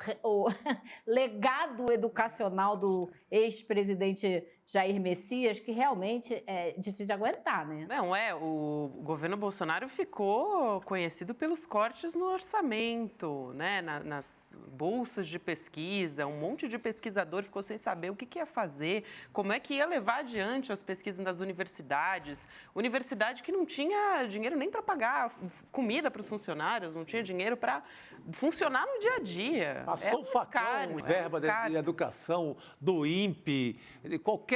legado educacional do ex-presidente Jair Messias, que realmente é difícil de aguentar, né? Não, o governo Bolsonaro ficou conhecido pelos cortes no orçamento, né? Nas bolsas de pesquisa, um monte de pesquisador ficou sem saber o que ia fazer, como é que ia levar adiante as pesquisas das universidades. Universidade que não tinha dinheiro nem para pagar comida para os funcionários, não tinha dinheiro para funcionar no dia a dia. Passou facão, verba de educação, do INPE, de qualquer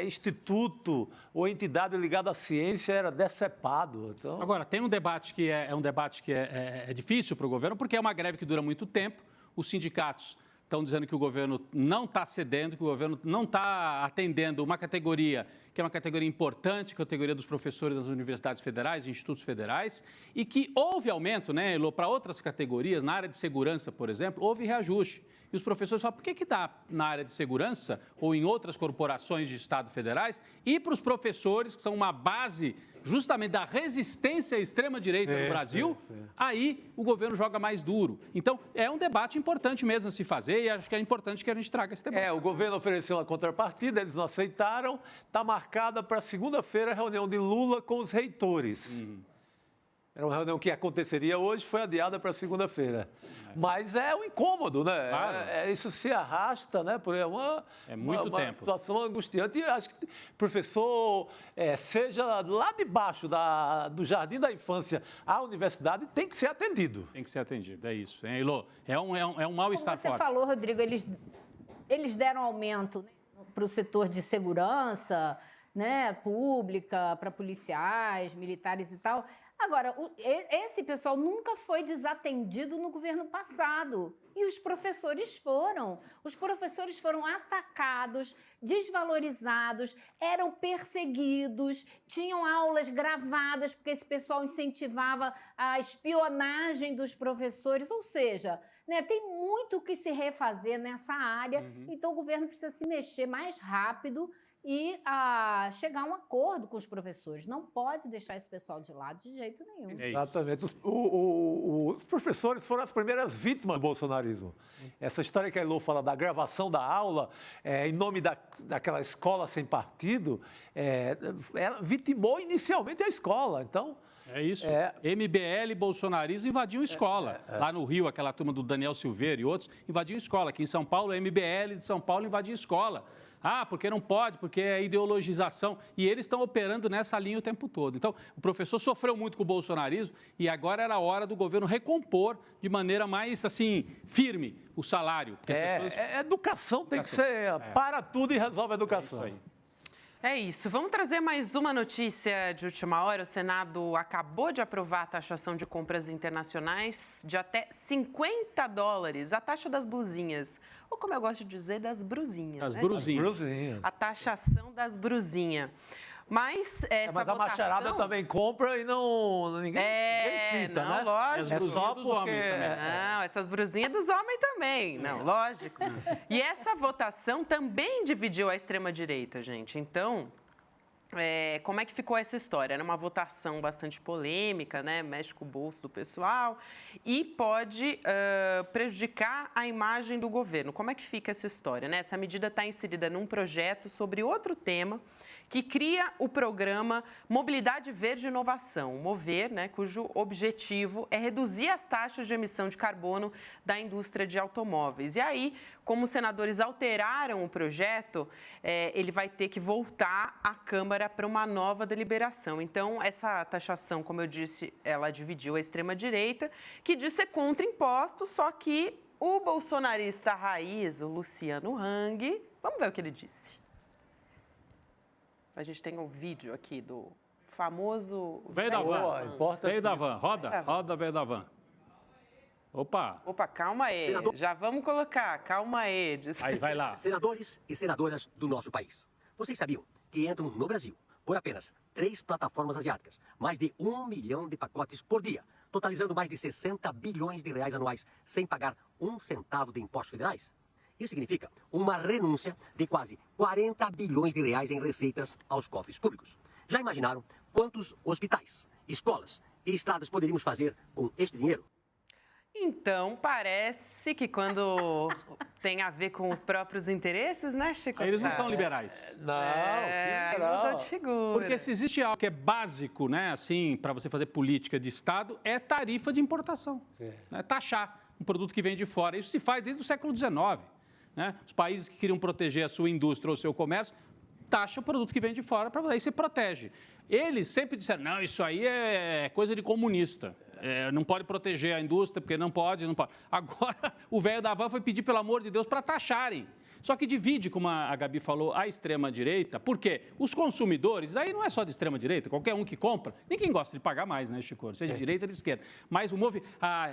instituto ou entidade ligada à ciência era decepado. Então... Agora, tem um debate que é difícil para o governo, porque é uma greve que dura muito tempo. Os sindicatos estão dizendo que o governo não está cedendo, que o governo não está atendendo uma categoria que é uma categoria importante, a categoria dos professores das universidades federais, institutos federais, e que houve aumento, né, Elô, para outras categorias, na área de segurança, por exemplo, houve reajuste. E os professores falam, por que dá na área de segurança ou em outras corporações de Estado federais e para os professores, que são uma base justamente da resistência à extrema-direita no Brasil, aí o governo joga mais duro. Então, é um debate importante mesmo a se fazer e acho que é importante que a gente traga esse debate. O governo ofereceu uma contrapartida, eles não aceitaram, está marcada para segunda-feira a reunião de Lula com os reitores. Era uma reunião que aconteceria hoje, foi adiada para segunda-feira. Mas é um incômodo, né? Claro. Isso se arrasta, né? Por muito tempo. Uma situação angustiante. E acho que professor, seja lá de baixo do Jardim da Infância à universidade, tem que ser atendido. Tem que ser atendido, é isso. Hein, Elô? É um mal-estar forte. Como você falou, Rodrigo, eles deram aumento, né, para o setor de segurança, né, pública, para policiais, militares e tal. Agora, esse pessoal nunca foi desatendido no governo passado. E os professores foram. Os professores foram atacados, desvalorizados, eram perseguidos, tinham aulas gravadas, porque esse pessoal incentivava a espionagem dos professores. Ou seja, né, tem muito o que se refazer nessa área. Então, o governo precisa se mexer mais rápido e chegar a um acordo com os professores. Não pode deixar esse pessoal de lado de jeito nenhum. Exatamente. Os professores foram as primeiras vítimas do bolsonarismo. Essa história que a Elô fala da gravação da aula, em nome daquela escola sem partido, ela vitimou inicialmente a escola. Então... É isso. MBL e bolsonarismo invadiam escola. Lá no Rio, aquela turma do Daniel Silveira e outros invadiam escola. Aqui em São Paulo, a MBL de São Paulo invadia escola. Porque não pode, porque é ideologização. E eles estão operando nessa linha o tempo todo. Então, o professor sofreu muito com o bolsonarismo e agora era a hora do governo recompor de maneira mais, assim, firme o salário. Educação tem que ser para tudo e resolve a educação. É isso aí. É isso. Vamos trazer mais uma notícia de última hora. O Senado acabou de aprovar a taxação de compras internacionais de até $50, a taxa das blusinhas. Ou como eu gosto de dizer, das brusinhas. Das né? brusinhas. A taxação das brusinhas. Mas essa mas a macharada também compra e ninguém cita, não, né? Lógico. As brusinhas dos homens também. Não, essas brusinhas dos homens também. Não, lógico. E essa votação também dividiu a extrema-direita, gente. Então, como é que ficou essa história? Era uma votação bastante polêmica, né? Mexe com o bolso do pessoal e pode prejudicar a imagem do governo. Como é que fica essa história, né? Essa medida está inserida num projeto sobre outro tema que cria o programa Mobilidade Verde e Inovação, o MOVER, né, cujo objetivo é reduzir as taxas de emissão de carbono da indústria de automóveis. E aí, como os senadores alteraram o projeto, ele vai ter que voltar à Câmara para uma nova deliberação. Então, essa taxação, como eu disse, ela dividiu a extrema-direita, que diz ser contra impostos, só que o bolsonarista raiz, o Luciano Hang, vamos ver o que ele disse. A gente tem um vídeo aqui do famoso... Veio da van. Veio da van. Roda, veio da van. Opa, calma aí. Já vamos colocar, calma aí. Aí, vai lá. Senadores e senadoras do nosso país. Vocês sabiam que entram no Brasil por apenas 3 plataformas asiáticas, mais de 1 milhão de pacotes por dia, totalizando mais de 60 bilhões de reais anuais, sem pagar 1 centavo de impostos federais? Isso significa uma renúncia de quase 40 bilhões de reais em receitas aos cofres públicos. Já imaginaram quantos hospitais, escolas e estradas poderíamos fazer com este dinheiro? Então, parece que quando tem a ver com os próprios interesses, né, Chico? Eles não são liberais. Não, que mudou de figura. Porque se existe algo que é básico, né, assim, para você fazer política de Estado, é tarifa de importação. Né, taxar um produto que vem de fora. Isso se faz desde o século XIX. Né? Os países que queriam proteger a sua indústria ou o seu comércio, taxa o produto que vem de fora, para aí você protege. Eles sempre disseram, não, isso aí é coisa de comunista. Não pode proteger a indústria, porque não pode. Agora, o velho da van foi pedir, pelo amor de Deus, para taxarem. Só que divide, como a Gabi falou, a extrema-direita, porque os consumidores, daí não é só de extrema-direita, qualquer um que compra, ninguém gosta de pagar mais, né, Chico? Seja de direita ou de esquerda. Mas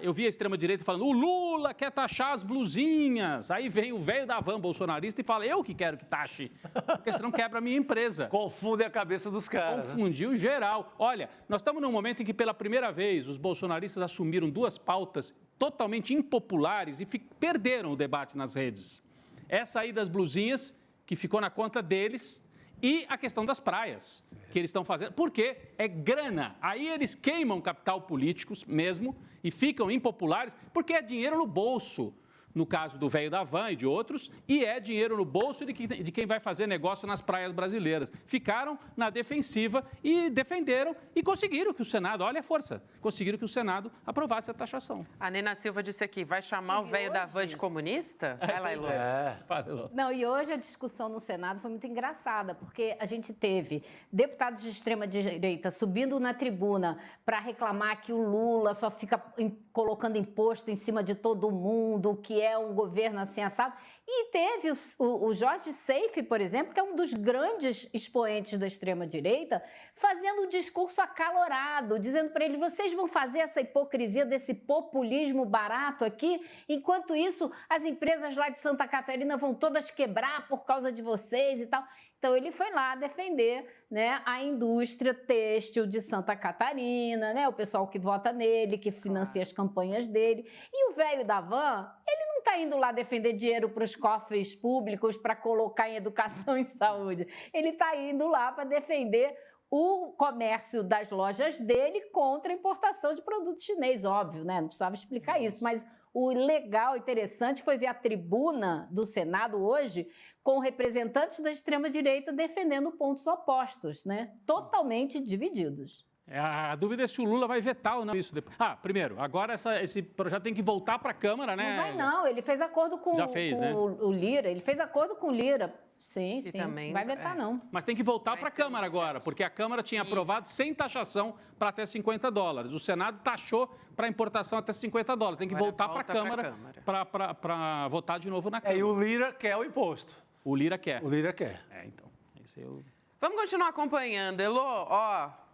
eu vi a extrema-direita falando, o Lula quer taxar as blusinhas. Aí vem o velho da van bolsonarista e fala, eu que quero que taxe, porque senão quebra a minha empresa. Confunde a cabeça dos caras. Confundiu geral. Olha, nós estamos num momento em que, pela primeira vez, os bolsonaristas assumiram 2 pautas totalmente impopulares e perderam o debate nas redes. Essa aí das blusinhas, que ficou na conta deles, e a questão das praias, que eles estão fazendo, porque é grana. Aí eles queimam capital políticos mesmo e ficam impopulares, porque é dinheiro no bolso, no caso do velho da van e de outros, e é dinheiro no bolso de quem vai fazer negócio nas praias brasileiras. Ficaram na defensiva e defenderam e conseguiram que o Senado, olha a força, conseguiram que o Senado aprovasse a taxação. A Nena Silva disse aqui, vai chamar o velho da van de comunista? Vai lá, Elô. Não, e hoje a discussão no Senado foi muito engraçada, porque a gente teve deputados de extrema-direita subindo na tribuna para reclamar que o Lula só fica colocando imposto em cima de todo mundo, que é um governo assim assado. E teve o Jorge Seife, por exemplo, que é um dos grandes expoentes da extrema-direita, fazendo um discurso acalorado, dizendo para eles, vocês vão fazer essa hipocrisia desse populismo barato aqui, enquanto isso as empresas lá de Santa Catarina vão todas quebrar por causa de vocês e tal. Então, ele foi lá defender, né, a indústria têxtil de Santa Catarina, né, o pessoal que vota nele, que financia as campanhas dele. E o velho da van, ele não está indo lá defender dinheiro para os cofres públicos para colocar em educação e saúde. Ele está indo lá para defender o comércio das lojas dele contra a importação de produto chinês, óbvio, né? Não precisava explicar isso, mas o legal, interessante, foi ver a tribuna do Senado hoje com representantes da extrema-direita defendendo pontos opostos, né? Totalmente divididos. A dúvida é se o Lula vai vetar ou não isso depois. Primeiro, agora esse projeto tem que voltar para a Câmara, né? Não vai não, ele fez acordo com, né? o Lira, ele fez acordo com o Lira. Sim, sim, também, vai vetar não. Mas tem que voltar para a Câmara agora, porque a Câmara tinha aprovado sem taxação para até $50. O Senado taxou para importação até $50. Tem que voltar para a Câmara para votar de novo na Câmara. E o Lira quer o imposto. O Lira quer. O Lira quer. Então. Esse é o... Vamos continuar acompanhando. Elô,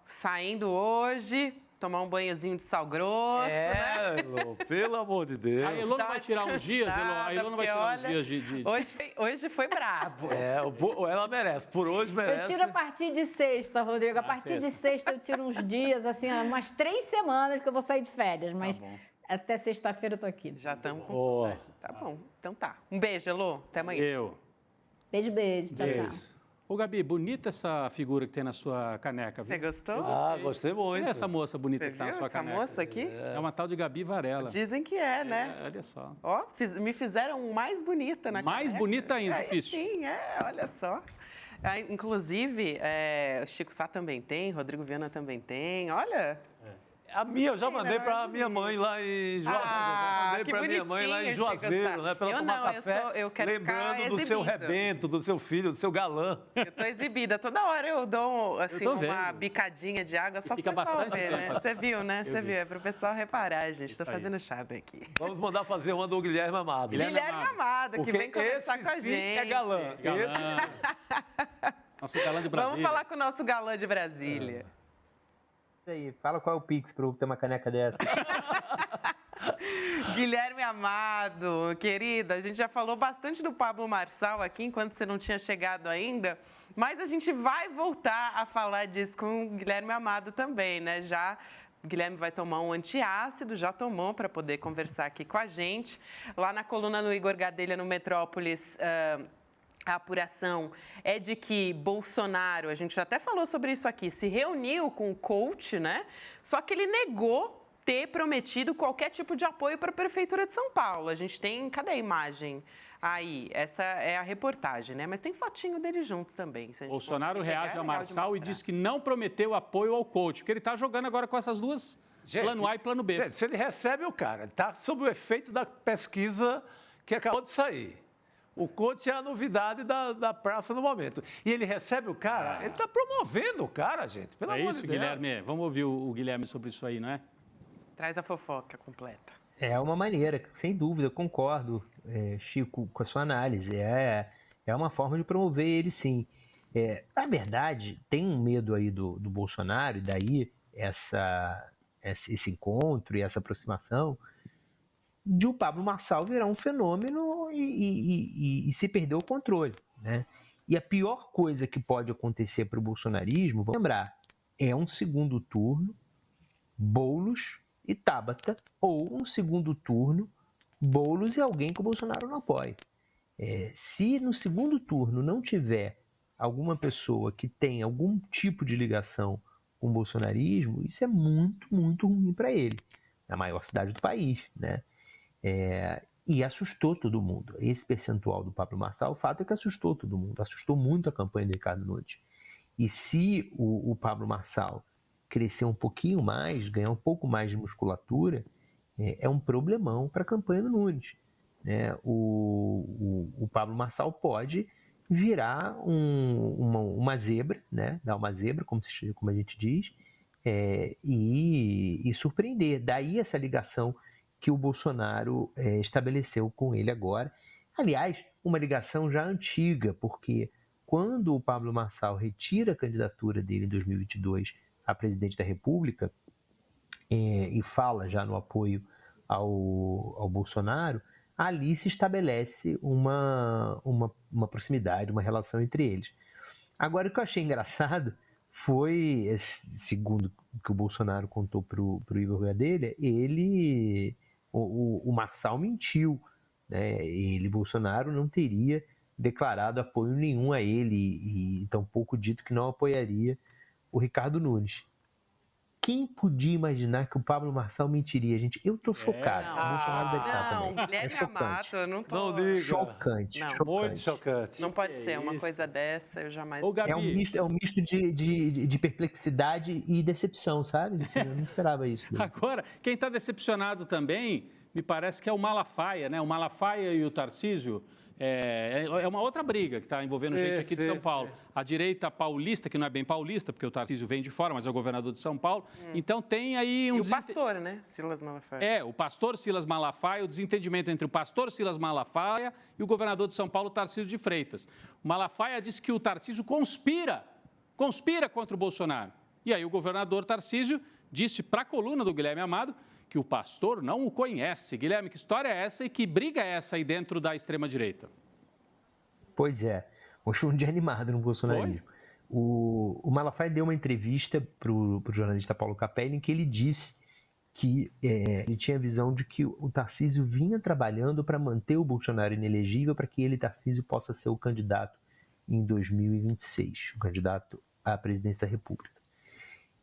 saindo hoje, tomar um banhozinho de sal grosso, né? Elô, pelo amor de Deus. A Elô não vai tirar uns dias, Elô? A Elô não vai tirar uns dias de... Hoje foi brabo. Ela merece. Por hoje merece. Eu tiro a partir de sexta, Rodrigo. A partir de sexta eu tiro uns dias, assim, umas 3 semanas que eu vou sair de férias, mas... Até sexta-feira eu tô aqui. Já estamos com saudade. Tá bom, então tá. Um beijo, Elô. Até amanhã. Beijo. Tchau, tchau. Ô, Gabi, bonita essa figura que tem na sua caneca. Você gostou? Gostei muito. Olha essa moça bonita que tá na sua caneca. Essa moça aqui? É uma tal de Gabi Varela. Dizem que é, né? Olha só. Me fizeram mais bonita na Mais caneca. bonita ainda, difícil. Sim, olha só. Inclusive, Chico Sá também tem, Rodrigo Viana também tem. Olha, A minha eu já mandei para minha mãe lá em Juazeiro. Mandei para minha mãe lá em Juazeiro, né? Para ela tomar café. Eu quero lembrando do seu rebento, do seu filho, do seu galã. Eu tô exibida. Toda hora eu dou assim, uma bicadinha de água só para o pessoal ver, né? Você viu, né? Você viu. É para o pessoal reparar, gente. Estou fazendo charme aqui. Vamos mandar fazer uma do Guilherme Amado. Guilherme Amado, que vem conversar com a gente. É galã. Nosso galã de Brasília. Vamos falar com o nosso galã de Brasília. Aí, fala qual é o Pix para eu ter uma caneca dessa. Guilherme Amado, querida, a gente já falou bastante do Pablo Marçal aqui, enquanto você não tinha chegado ainda, mas a gente vai voltar a falar disso com o Guilherme Amado também, né? Já o Guilherme vai tomar um antiácido, já tomou para poder conversar aqui com a gente. Lá na coluna no Igor Gadelha, no Metrópolis, a apuração é de que Bolsonaro, a gente já até falou sobre isso aqui, se reuniu com o coach, né? Só que ele negou ter prometido qualquer tipo de apoio para a Prefeitura de São Paulo. A gente tem, cadê a imagem? Aí, essa é a reportagem, né? Mas tem fotinho deles juntos também. Bolsonaro reage a Marçal e diz que não prometeu apoio ao coach, porque ele está jogando agora com essas duas, plano A e plano B. Gente, se ele recebe o cara, está sob o efeito da pesquisa que acabou de sair. O coach é a novidade da praça no momento. E ele recebe o cara, ele está promovendo o cara, gente. Pelo amor de Deus. É isso, Guilherme. Vamos ouvir o Guilherme sobre isso aí, não é? Traz a fofoca completa. É uma maneira, sem dúvida, eu concordo, Chico, com a sua análise. É uma forma de promover ele, sim. Na verdade, tem um medo aí do Bolsonaro, e daí esse encontro e essa aproximação, de o Pablo Marçal virar um fenômeno e se perder o controle, né? E a pior coisa que pode acontecer para o bolsonarismo, vamos lembrar, é um segundo turno, Boulos e Tabata, ou um segundo turno, Boulos e alguém que o Bolsonaro não apoie. Se no segundo turno não tiver alguma pessoa que tenha algum tipo de ligação com o bolsonarismo, isso é muito, muito ruim para ele, na maior cidade do país, né? E assustou todo mundo. Esse percentual do Pablo Marçal, o fato é que assustou todo mundo, assustou muito a campanha do Ricardo Nunes. E se o Pablo Marçal crescer um pouquinho mais, ganhar um pouco mais de musculatura, é um problemão para a campanha do Nunes, né? O Pablo Marçal pode virar uma zebra, né? Dar uma zebra, como a gente diz, e surpreender. Daí essa ligação que o Bolsonaro estabeleceu com ele agora. Aliás, uma ligação já antiga, porque quando o Pablo Marçal retira a candidatura dele em 2022 a presidente da República e fala já no apoio ao Bolsonaro, ali se estabelece uma proximidade, uma relação entre eles. Agora, o que eu achei engraçado foi, segundo o que o Bolsonaro contou para o Igor Gadelha, o Marçal mentiu, né? Bolsonaro não teria declarado apoio nenhum a ele e tampouco dito que não apoiaria o Ricardo Nunes. Quem podia imaginar que o Pablo Marçal mentiria, gente? Eu tô chocado. O Bolsonaro deve estar também. Guilherme Amado, eu não tô... Não diga. Chocante. Muito chocante. Não pode ser uma coisa dessa, eu jamais... É um misto de perplexidade e decepção, sabe? Assim, eu não esperava isso. Agora, quem está decepcionado também, me parece que é o Malafaia, né? O Malafaia e o Tarcísio... É uma outra briga que está envolvendo gente aqui de São Paulo. A direita paulista, que não é bem paulista, porque o Tarcísio vem de fora, mas é o governador de São Paulo. Então tem aí um... E o pastor, né? Silas Malafaia. O pastor Silas Malafaia, o desentendimento entre o pastor Silas Malafaia e o governador de São Paulo, Tarcísio de Freitas. O Malafaia disse que o Tarcísio conspira contra o Bolsonaro. E aí o governador Tarcísio disse para a coluna do Guilherme Amado que o pastor não o conhece. Guilherme, que história é essa e que briga é essa aí dentro da extrema-direita? Pois é, um dia animado no bolsonarismo. O Malafaia deu uma entrevista para o jornalista Paulo Capelli em que ele disse que ele tinha a visão de que o Tarcísio vinha trabalhando para manter o Bolsonaro inelegível para que ele, Tarcísio, possa ser o candidato em 2026, o candidato à presidência da República.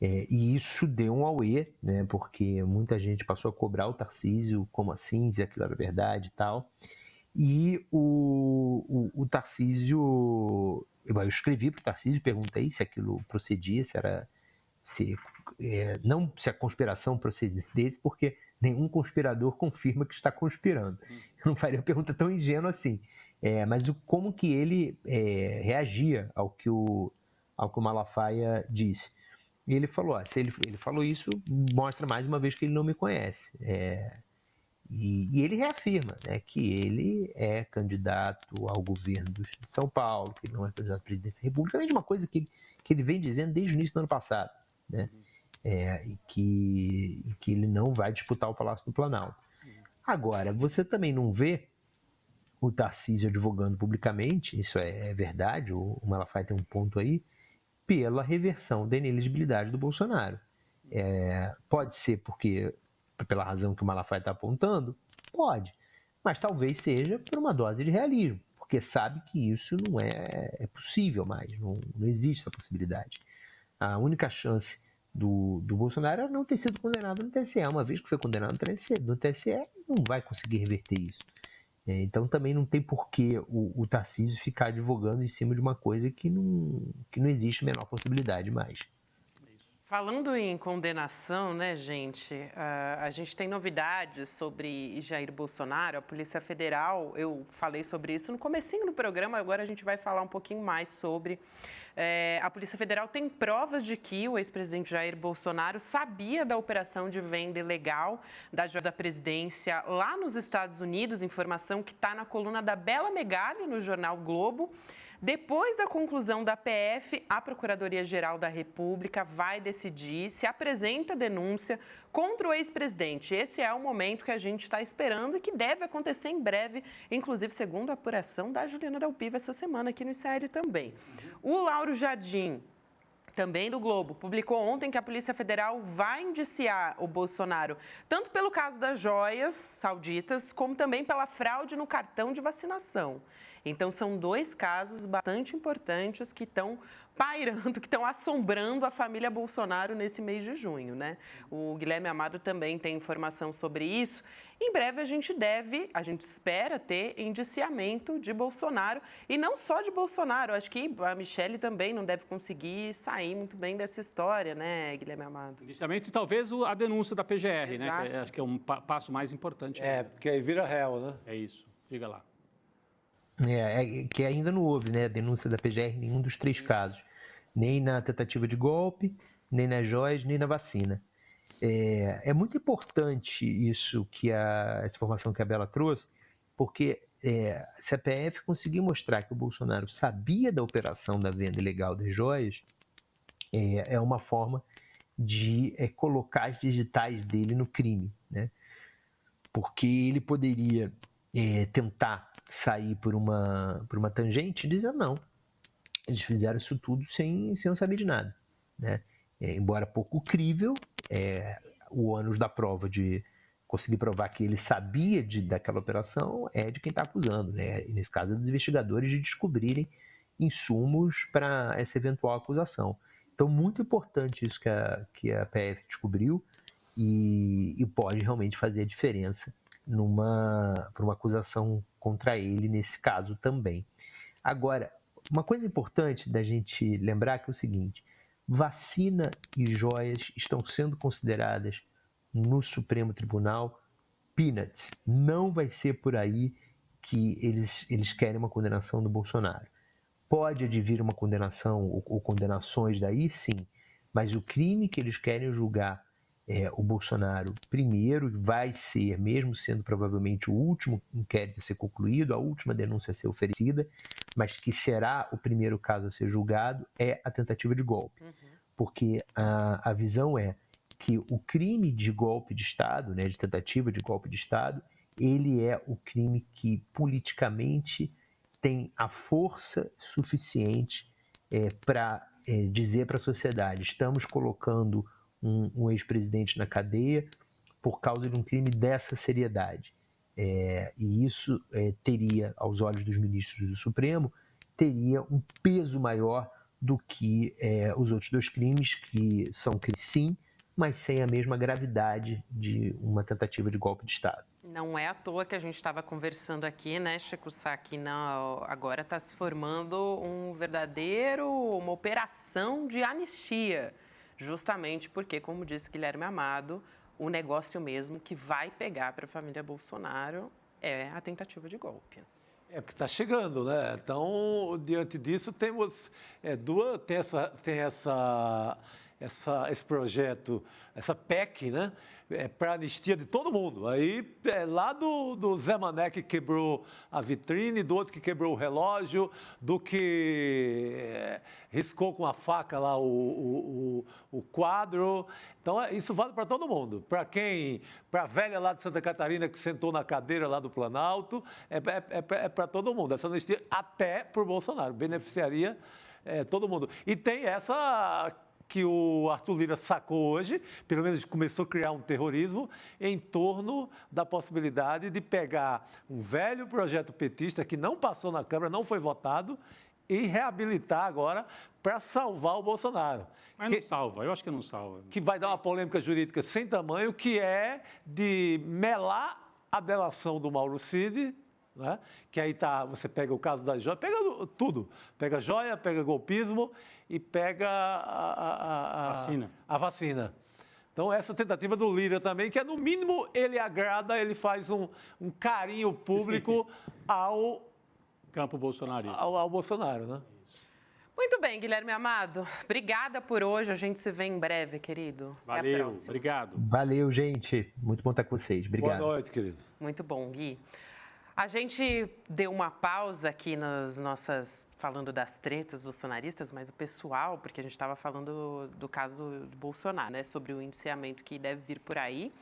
E isso deu um auê, né, porque muita gente passou a cobrar o Tarcísio, como assim, se aquilo era verdade e tal. E o Tarcísio... Eu escrevi para o Tarcísio, perguntei se aquilo procedia, se não se a conspiração procedesse, porque nenhum conspirador confirma que está conspirando. Eu não faria uma pergunta tão ingênua assim. Mas como que ele reagia ao que o Malafaia disse. E ele falou, se ele falou isso, mostra mais uma vez que ele não me conhece. E ele reafirma, né, que ele é candidato ao governo de São Paulo, que ele não é candidato à presidência da República, além de uma coisa que ele vem dizendo desde o início do ano passado, né, e que ele não vai disputar o Palácio do Planalto. Agora, você também não vê o Tarcísio advogando publicamente, isso é verdade, o Malafaia tem um ponto aí, pela reversão da inelegibilidade do Bolsonaro. Pode ser porque, pela razão que o Malafaia está apontando, pode, mas talvez seja por uma dose de realismo, porque sabe que isso não é possível mais, não existe essa possibilidade. A única chance do Bolsonaro é não ter sido condenado no TSE. Uma vez que foi condenado no TSE, não vai conseguir reverter isso. Então também não tem por que o Tarcísio ficar advogando em cima de uma coisa que não existe a menor possibilidade mais. Falando em condenação, né, gente, a gente tem novidades sobre Jair Bolsonaro, a Polícia Federal, eu falei sobre isso no comecinho do programa, agora a gente vai falar um pouquinho mais sobre. A Polícia Federal tem provas de que o ex-presidente Jair Bolsonaro sabia da operação de venda ilegal da joia da presidência lá nos Estados Unidos, informação que está na coluna da Bela Megali no jornal Globo. Depois da conclusão da PF, a Procuradoria-Geral da República vai decidir se apresenta denúncia contra o ex-presidente. Esse é o momento que a gente está esperando e que deve acontecer em breve, inclusive segundo a apuração da Juliana Del Piva essa semana aqui no ICR também. O Lauro Jardim, também do Globo, publicou ontem que a Polícia Federal vai indiciar o Bolsonaro tanto pelo caso das joias sauditas, como também pela fraude no cartão de vacinação. Então, são dois casos bastante importantes que estão pairando, que estão assombrando a família Bolsonaro nesse mês de junho, né? O Guilherme Amado também tem informação sobre isso. Em breve, a gente espera ter indiciamento de Bolsonaro, e não só de Bolsonaro. Acho que a Michelle também não deve conseguir sair muito bem dessa história, né, Guilherme Amado? Indiciamento e talvez a denúncia da PGR, né? Que acho que é um passo mais importante. Porque aí vira réu, né? É isso. Diga lá. Que ainda não houve, né, a denúncia da PGR em nenhum dos três casos. Nem na tentativa de golpe, nem nas joias, nem na vacina. É muito importante essa informação que a Bela trouxe, porque se a PF conseguir mostrar que o Bolsonaro sabia da operação da venda ilegal das joias, é uma forma de colocar as digitais dele no crime, né? Porque ele poderia tentar sair por uma tangente e dizer não. Eles fizeram isso tudo sem eu saber de nada, né? Embora pouco crível, o ônus da prova de conseguir provar que ele sabia daquela operação é de quem está acusando, né? E nesse caso, dos investigadores de descobrirem insumos para essa eventual acusação. Então, muito importante isso que a PF descobriu e pode realmente fazer a diferença para uma acusação contra ele nesse caso também. Agora, uma coisa importante da gente lembrar que é o seguinte: vacina e joias estão sendo consideradas no Supremo Tribunal peanuts. Não vai ser por aí que eles querem uma condenação do Bolsonaro. Pode advir uma condenação ou condenações daí, sim, mas o crime que eles querem julgar o Bolsonaro primeiro vai ser, mesmo sendo provavelmente o último inquérito a ser concluído, a última denúncia a ser oferecida, mas que será o primeiro caso a ser julgado, é a tentativa de golpe. Porque a visão é que o crime de golpe de Estado, né, de tentativa de golpe de Estado, ele é o crime que politicamente tem a força suficiente para dizer para a sociedade: estamos colocando um ex-presidente na cadeia por causa de um crime dessa seriedade. E isso teria, aos olhos dos ministros do Supremo, teria um peso maior do que os outros dois crimes, que são crimes sim, mas sem a mesma gravidade de uma tentativa de golpe de Estado. Não é à toa que a gente estava conversando aqui, né, Chico Sá, que agora está se formando uma operação de anistia, justamente porque, como disse Guilherme Amado, o negócio mesmo que vai pegar para a família Bolsonaro é a tentativa de golpe. É porque está chegando, né? Então, diante disso, temos esse projeto, essa PEC, né? Para anistia de todo mundo. Aí, lá do Zé Mané que quebrou a vitrine, do outro que quebrou o relógio, do que riscou com a faca lá o quadro. Então, isso vale para todo mundo. Para a velha lá de Santa Catarina que sentou na cadeira lá do Planalto, é para todo mundo. Essa anistia até para o Bolsonaro, beneficiaria todo mundo. E tem essa que o Arthur Lira sacou hoje, pelo menos começou a criar um terrorismo em torno da possibilidade de pegar um velho projeto petista que não passou na Câmara, não foi votado, e reabilitar agora para salvar o Bolsonaro. Mas não salva, eu acho que não salva. Que vai dar uma polêmica jurídica sem tamanho, que é de melar a delação do Mauro Cid, né? Que aí você pega o caso da joia, pega tudo, pega joia, pega golpismo e pega a vacina. Então, essa tentativa do Lira também, que é, no mínimo, ele agrada, ele faz um carinho público ao campo bolsonarista. Ao Bolsonaro, né? Muito bem, Guilherme Amado. Obrigada por hoje. A gente se vê em breve, querido. Até a Valeu, próxima. obrigado. Valeu, gente. Muito bom estar com vocês. Obrigado. Boa noite, querido. Muito bom, Gui. A gente deu uma pausa aqui falando das tretas bolsonaristas, mas o pessoal, porque a gente estava falando do caso de Bolsonaro, né, sobre o indiciamento que deve vir por aí.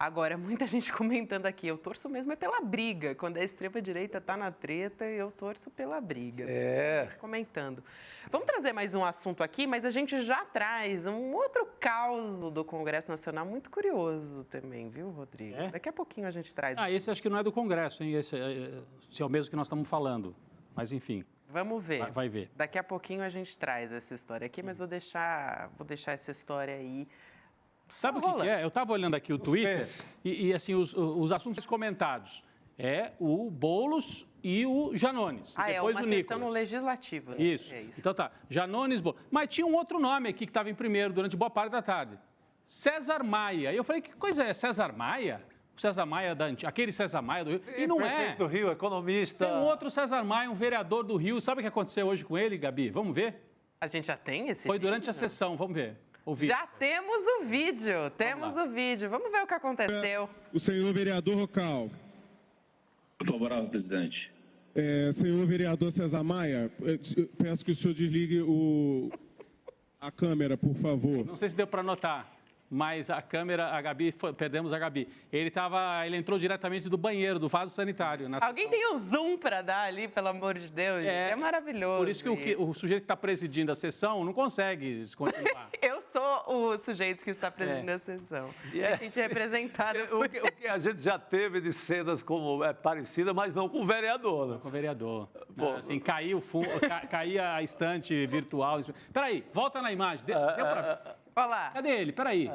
Agora, muita gente comentando aqui, eu torço mesmo pela briga. Quando a extrema-direita está na treta, eu torço pela briga. Comentando. Vamos trazer mais um assunto aqui, mas a gente já traz um outro caos do Congresso Nacional muito curioso também, viu, Rodrigo? Daqui a pouquinho a gente traz. Esse acho que não é do Congresso, hein? Esse é o mesmo que nós estamos falando. Mas, enfim. Vamos ver. Vai ver. Daqui a pouquinho a gente traz essa história aqui, mas vou deixar essa história aí. Sabe o que é? Eu estava olhando aqui o Twitter e assim, os assuntos comentados é o Boulos e o Janones. E depois uma o sessão Nicolas. no Legislativo. Né? Isso. Então tá, Janones, Boulos. Mas tinha um outro nome aqui que estava em primeiro durante boa parte da tarde. César Maia. E eu falei, que coisa é César Maia? O César Maia, aquele César Maia do Rio. E não é. Prefeito do Rio, economista. Tem um outro César Maia, um vereador do Rio. Sabe o que aconteceu hoje com ele, Gabi? Vamos ver? A gente já tem esse Foi durante a sessão, vamos ver. Já temos o vídeo, Vamos ver o que aconteceu. O senhor vereador Rocal. Favorável, presidente. Senhor vereador César Maia, peço que o senhor desligue a câmera, por favor. Não sei se deu para notar, mas a câmera, perdemos a Gabi. Ele entrou diretamente do banheiro, do vaso sanitário. Alguém tem um zoom para dar ali, pelo amor de Deus, gente. É maravilhoso. Por isso que o sujeito que está presidindo a sessão não consegue continuar. Eu sou o sujeito que está presidindo a sessão. Me senti representado. O que a gente já teve de cenas como parecida, mas não com o vereador. Né? Não com o vereador. Assim, caía a estante virtual. Peraí, volta na imagem. Deu pra... Olha lá. Cadê ele? Peraí.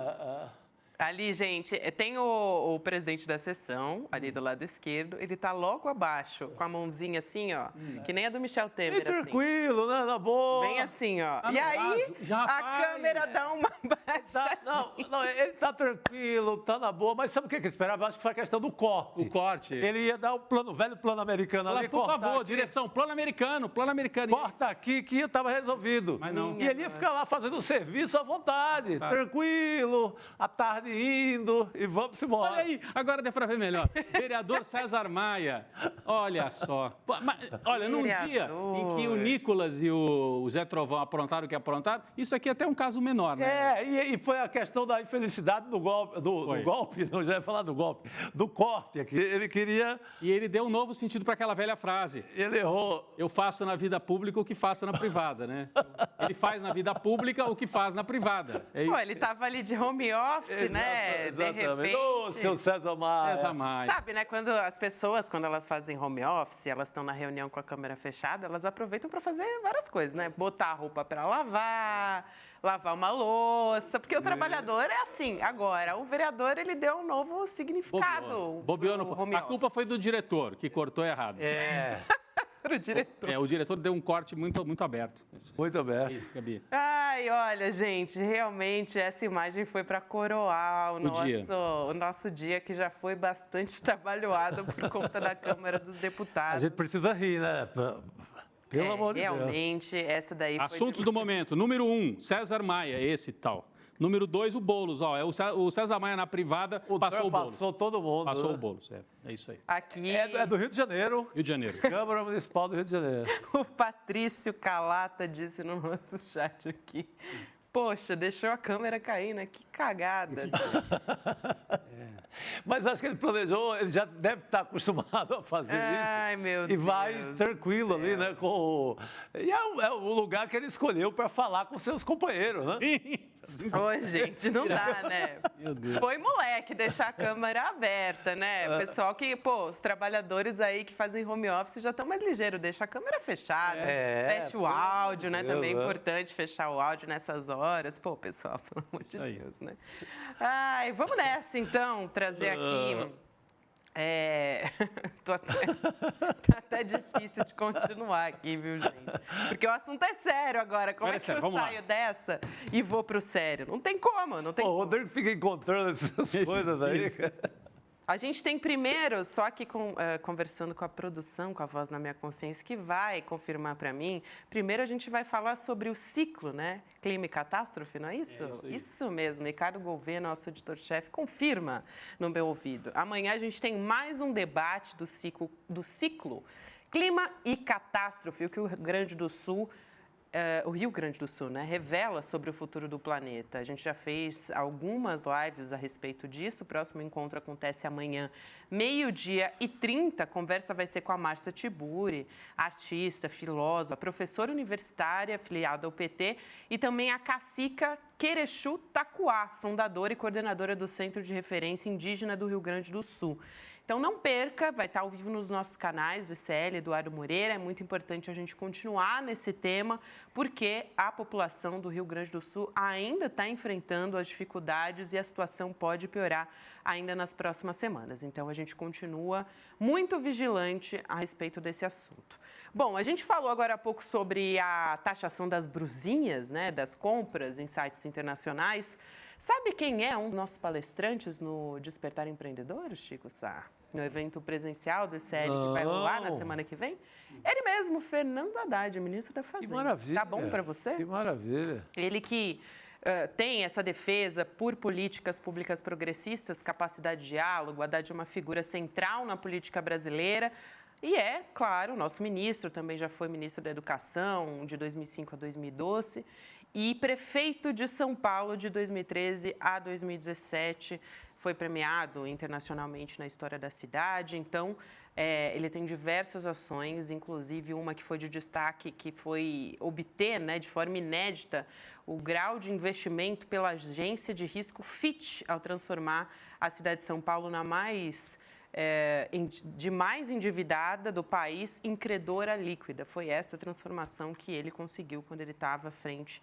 Ali, gente, tem o presidente da sessão, ali do lado esquerdo. Ele tá logo abaixo, com a mãozinha assim, ó. Que nem a do Michel Temer, assim. Tranquilo, né? Na boa. Bem assim, ó. E aí, a câmera dá uma baixa. Não, ele tá tranquilo, tá na boa. Mas sabe o que ele esperava? Acho que foi a questão do corte. O corte. Ele ia dar o velho plano americano ali. Por favor, aqui. Direção, plano americano. Corta aqui que estava resolvido. Mas não. E ele ia ficar lá fazendo o serviço à vontade, tranquilo, à tarde indo e vamos embora. Olha aí, agora dá para ver melhor. Vereador César Maia, olha só. Olha, num dia em que o Nicolas e o Zé Trovão aprontaram o que aprontaram, isso aqui é até um caso menor, né? E foi a questão da infelicidade do golpe, não, já ia falar do golpe, do corte aqui. Ele queria... E ele deu um novo sentido para aquela velha frase. Ele errou. Eu faço na vida pública o que faço na privada, né? Ele faz na vida pública o que faz na privada. Ele estava ali de home office, né? De repente. Ô, seu César Maia. César Maia. Sabe, né? Quando as pessoas, quando elas fazem home office, elas estão na reunião com a câmera fechada, elas aproveitam para fazer várias coisas, né? Botar a roupa para lavar uma louça, porque o trabalhador é assim. Agora, o vereador, ele deu um novo significado. Bobeou. A culpa foi do diretor, que cortou errado. Para o diretor. O diretor deu um corte muito aberto. Muito aberto. É isso, Gabi. Ai, olha, gente, realmente essa imagem foi para coroar o nosso dia, que já foi bastante trabalhado por conta da Câmara dos Deputados. A gente precisa rir, né? Pelo amor de Deus. Realmente, essa daí foi... Assuntos do momento. Número 1, César Maia, esse tal. Número 2, o Boulos. Ó, o César Maia na privada passou o Boulos. Passou todo mundo. Passou o Boulos, é isso aí. Aqui... É do Rio de Janeiro. Rio de Janeiro. Câmara Municipal do Rio de Janeiro. O Patrício Calata disse no nosso chat aqui: poxa, deixou a câmera cair, né? Que cagada. Mas acho que ele planejou, ele já deve estar acostumado a fazer isso. Ai, meu e Deus. vai tranquilo ali, né? E é o lugar que ele escolheu para falar com seus companheiros, né? Oi, gente, não dá, né? Meu Deus. Foi moleque deixar a câmera aberta, né? O pessoal que, os trabalhadores aí que fazem home office já estão mais ligeiros, deixa a câmera fechada, fecha o áudio, né? Também é importante fechar o áudio nessas horas. Pessoal, pelo amor de Deus, né? Ai, vamos nessa, então, trazer aqui... Tá até difícil de continuar aqui, viu, gente? Porque o assunto é sério agora. Como é que eu saio dessa e vou pro sério? Não tem como, não tem como. O Rodrigo fica encontrando essas coisas aí. A gente tem primeiro, só aqui conversando com a produção, com a Voz na Minha Consciência, que vai confirmar para mim. Primeiro a gente vai falar sobre o ciclo, né? Clima e catástrofe, não é isso? Isso mesmo. Ricardo Gouveia, nosso editor-chefe, confirma no meu ouvido. Amanhã a gente tem mais um debate do ciclo Clima e Catástrofe, o que o Rio Grande do Sul, né, revela sobre o futuro do planeta. A gente já fez algumas lives a respeito disso. O próximo encontro acontece amanhã, 12h30. A conversa vai ser com a Márcia Tiburi, artista, filósofa, professora universitária, afiliada ao PT, e também a cacica Querechu Tacuá, fundadora e coordenadora do Centro de Referência Indígena do Rio Grande do Sul. Então, não perca, vai estar ao vivo nos nossos canais do ICL, Eduardo Moreira. É muito importante a gente continuar nesse tema, porque a população do Rio Grande do Sul ainda está enfrentando as dificuldades e a situação pode piorar ainda nas próximas semanas. Então, a gente continua muito vigilante a respeito desse assunto. Bom, a gente falou agora há pouco sobre a taxação das brusinhas, né, das compras em sites internacionais. Sabe quem é um dos nossos palestrantes no Despertar Empreendedor, Chico Sá? No evento presencial do ICL que vai rolar na semana que vem? Ele mesmo, Fernando Haddad, ministro da Fazenda. Que maravilha. Tá bom para você? Que maravilha. Ele que tem essa defesa por políticas públicas progressistas, capacidade de diálogo, Haddad é uma figura central na política brasileira. E claro, o nosso ministro também já foi ministro da Educação de 2005 a 2012 e prefeito de São Paulo de 2013 a 2017. Foi premiado internacionalmente na história da cidade. Então, ele tem diversas ações, inclusive uma que foi de destaque, que foi obter, né, de forma inédita, o grau de investimento pela agência de risco Fitch, ao transformar a cidade de São Paulo na mais endividada do país em credora líquida. Foi essa transformação que ele conseguiu quando ele estava à frente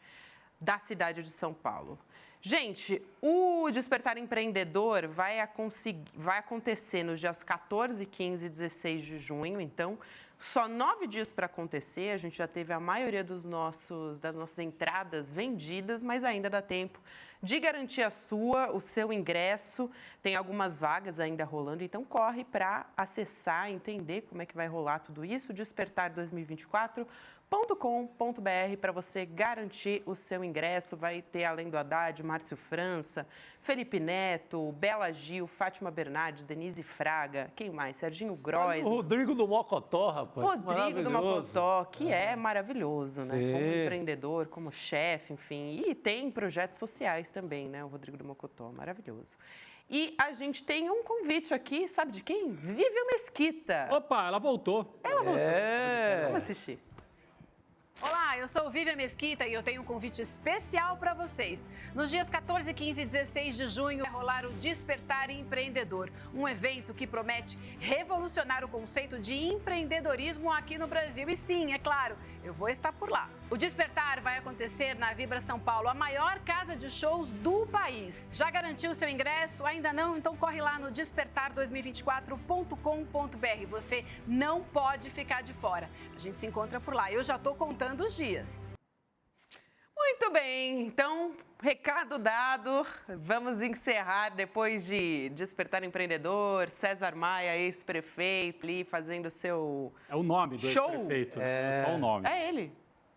da cidade de São Paulo. Gente, o Despertar Empreendedor vai acontecer nos dias 14, 15 e 16 de junho, então só 9 dias para acontecer. A gente já teve a maioria das nossas entradas vendidas, mas ainda dá tempo de garantir o seu ingresso. Tem algumas vagas ainda rolando, então corre para acessar, entender como é que vai rolar tudo isso, despertar2024.com.br para você garantir o seu ingresso. Vai ter, além do Haddad, Márcio França, Felipe Neto, Bela Gil, Fátima Bernardes, Denise Fraga, quem mais? Serginho Grois. O Rodrigo do Mocotó, rapaz. Rodrigo do Mocotó, que é maravilhoso, né? Sim. Como empreendedor, como chefe, enfim. E tem projetos sociais também, né? O Rodrigo do Mocotó, maravilhoso. E a gente tem um convite aqui, sabe de quem? Vivian Mesquita. Opa, ela voltou. Ela voltou. Vamos assistir. Olá, eu sou Vivian Mesquita e eu tenho um convite especial para vocês. Nos dias 14, 15 e 16 de junho vai rolar o Despertar Empreendedor, um evento que promete revolucionar o conceito de empreendedorismo aqui no Brasil. E sim, é claro, eu vou estar por lá. O Despertar vai acontecer na Vibra São Paulo, a maior casa de shows do país. Já garantiu seu ingresso? Ainda não? Então corre lá no despertar2024.com.br. Você não pode ficar de fora. A gente se encontra por lá. Eu já estou contando os dias. Muito bem, então, recado dado, vamos encerrar depois de Despertar Empreendedor, César Maia, ex-prefeito, ali fazendo seu É o nome do show. ex-prefeito, né? Só o nome. É ele.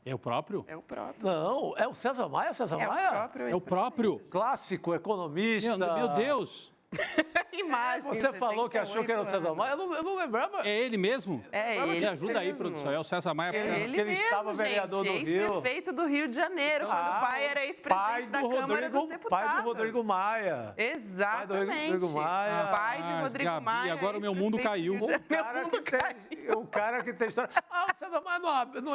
É o próprio? É o próprio. Não, é o César Maia, Maia? O próprio É o próprio? Clássico, economista. Meu Deus! Imagem. Você falou que achou que era o César Maia, eu não lembrava. É ele mesmo? É ele. Me ajuda aí, mesmo. produção. É o César Maia. Ele ele estava mesmo, vereador gente, do Rio. ex-prefeito do Rio de Janeiro, quando o pai era ex-presidente da Câmara dos Deputados. Pai do Rodrigo Maia. Exatamente. Pai do Rodrigo Maia. Pai de Rodrigo Gabi, Maia. agora o meu mundo caiu. O cara que tem história. Ah, o César Maia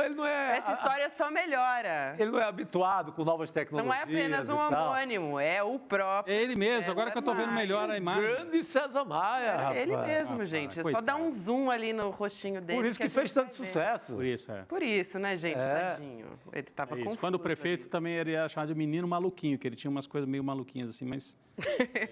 ele não é... Essa história só melhora. Ele não é habituado com novas tecnologias. Não é apenas um homônimo, é o próprio. É ele mesmo, César agora que eu tô vendo Maia. melhor a imagem. Grande César Maia, rapaz. É ele mesmo, gente. É só dar um zoom ali no rostinho dele. Por isso que a fez gente tanto vai ver. sucesso. Por isso, é. Por isso, né, gente? É. Tadinho. Ele tava É isso. confuso. Quando o prefeito também ele era chamado de menino maluquinho, que ele tinha umas coisas meio maluquinhas assim, mas...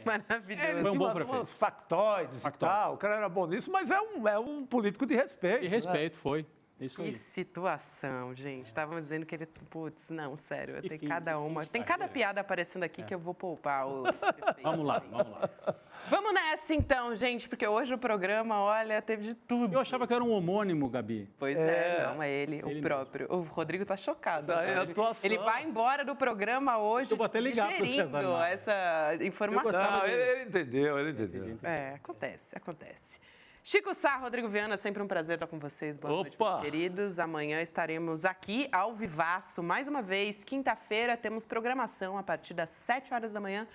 Maravilhoso. Ele Foi um tinha bom umas prefeito. factoides e tal. O cara era bom nisso, mas é um político de respeito. De respeito, foi. Isso Que aí. situação, gente. Estavam dizendo que ele... Putz, não, sério. Tem fim, cada que fim uma. de Tem carreira. cada piada aparecendo aqui que eu vou poupar o Vamos lá, vamos lá. Vamos nessa então, gente, porque hoje o programa, olha, teve de tudo. Eu achava que era um homônimo, Gabi. Pois não, é ele o próprio. O Rodrigo tá chocado. Daí a atuação. Ele vai embora do programa hoje Eu vou até ligar pro digerindo César Maia. essa informação. Não, ele entendeu, ele entendeu. É, acontece. Chico Sá, Rodrigo Viana, sempre um prazer estar com vocês. Boa noite, meus queridos. Amanhã estaremos aqui ao vivaço, mais uma vez. Quinta-feira temos programação a partir das 7 horas da manhã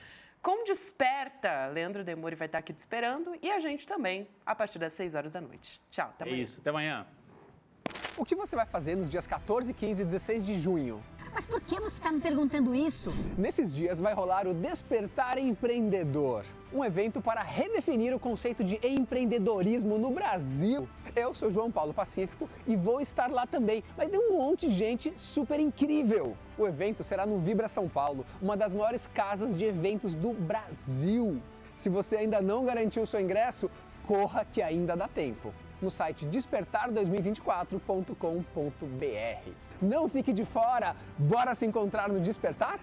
com Desperta. Leandro Demore vai estar aqui te esperando e a gente também a partir das 6 horas da noite. Tchau, até amanhã. É isso, até amanhã. O que você vai fazer nos dias 14, 15 e 16 de junho? Mas por que você está me perguntando isso? Nesses dias vai rolar o Despertar Empreendedor, um evento para redefinir o conceito de empreendedorismo no Brasil. Eu sou João Paulo Pacífico e vou estar lá também. Vai ter um monte de gente super incrível. O evento será no Vibra São Paulo, uma das maiores casas de eventos do Brasil. Se você ainda não garantiu seu ingresso, corra que ainda dá tempo. No site despertar2024.com.br. Não fique de fora! Bora se encontrar no Despertar?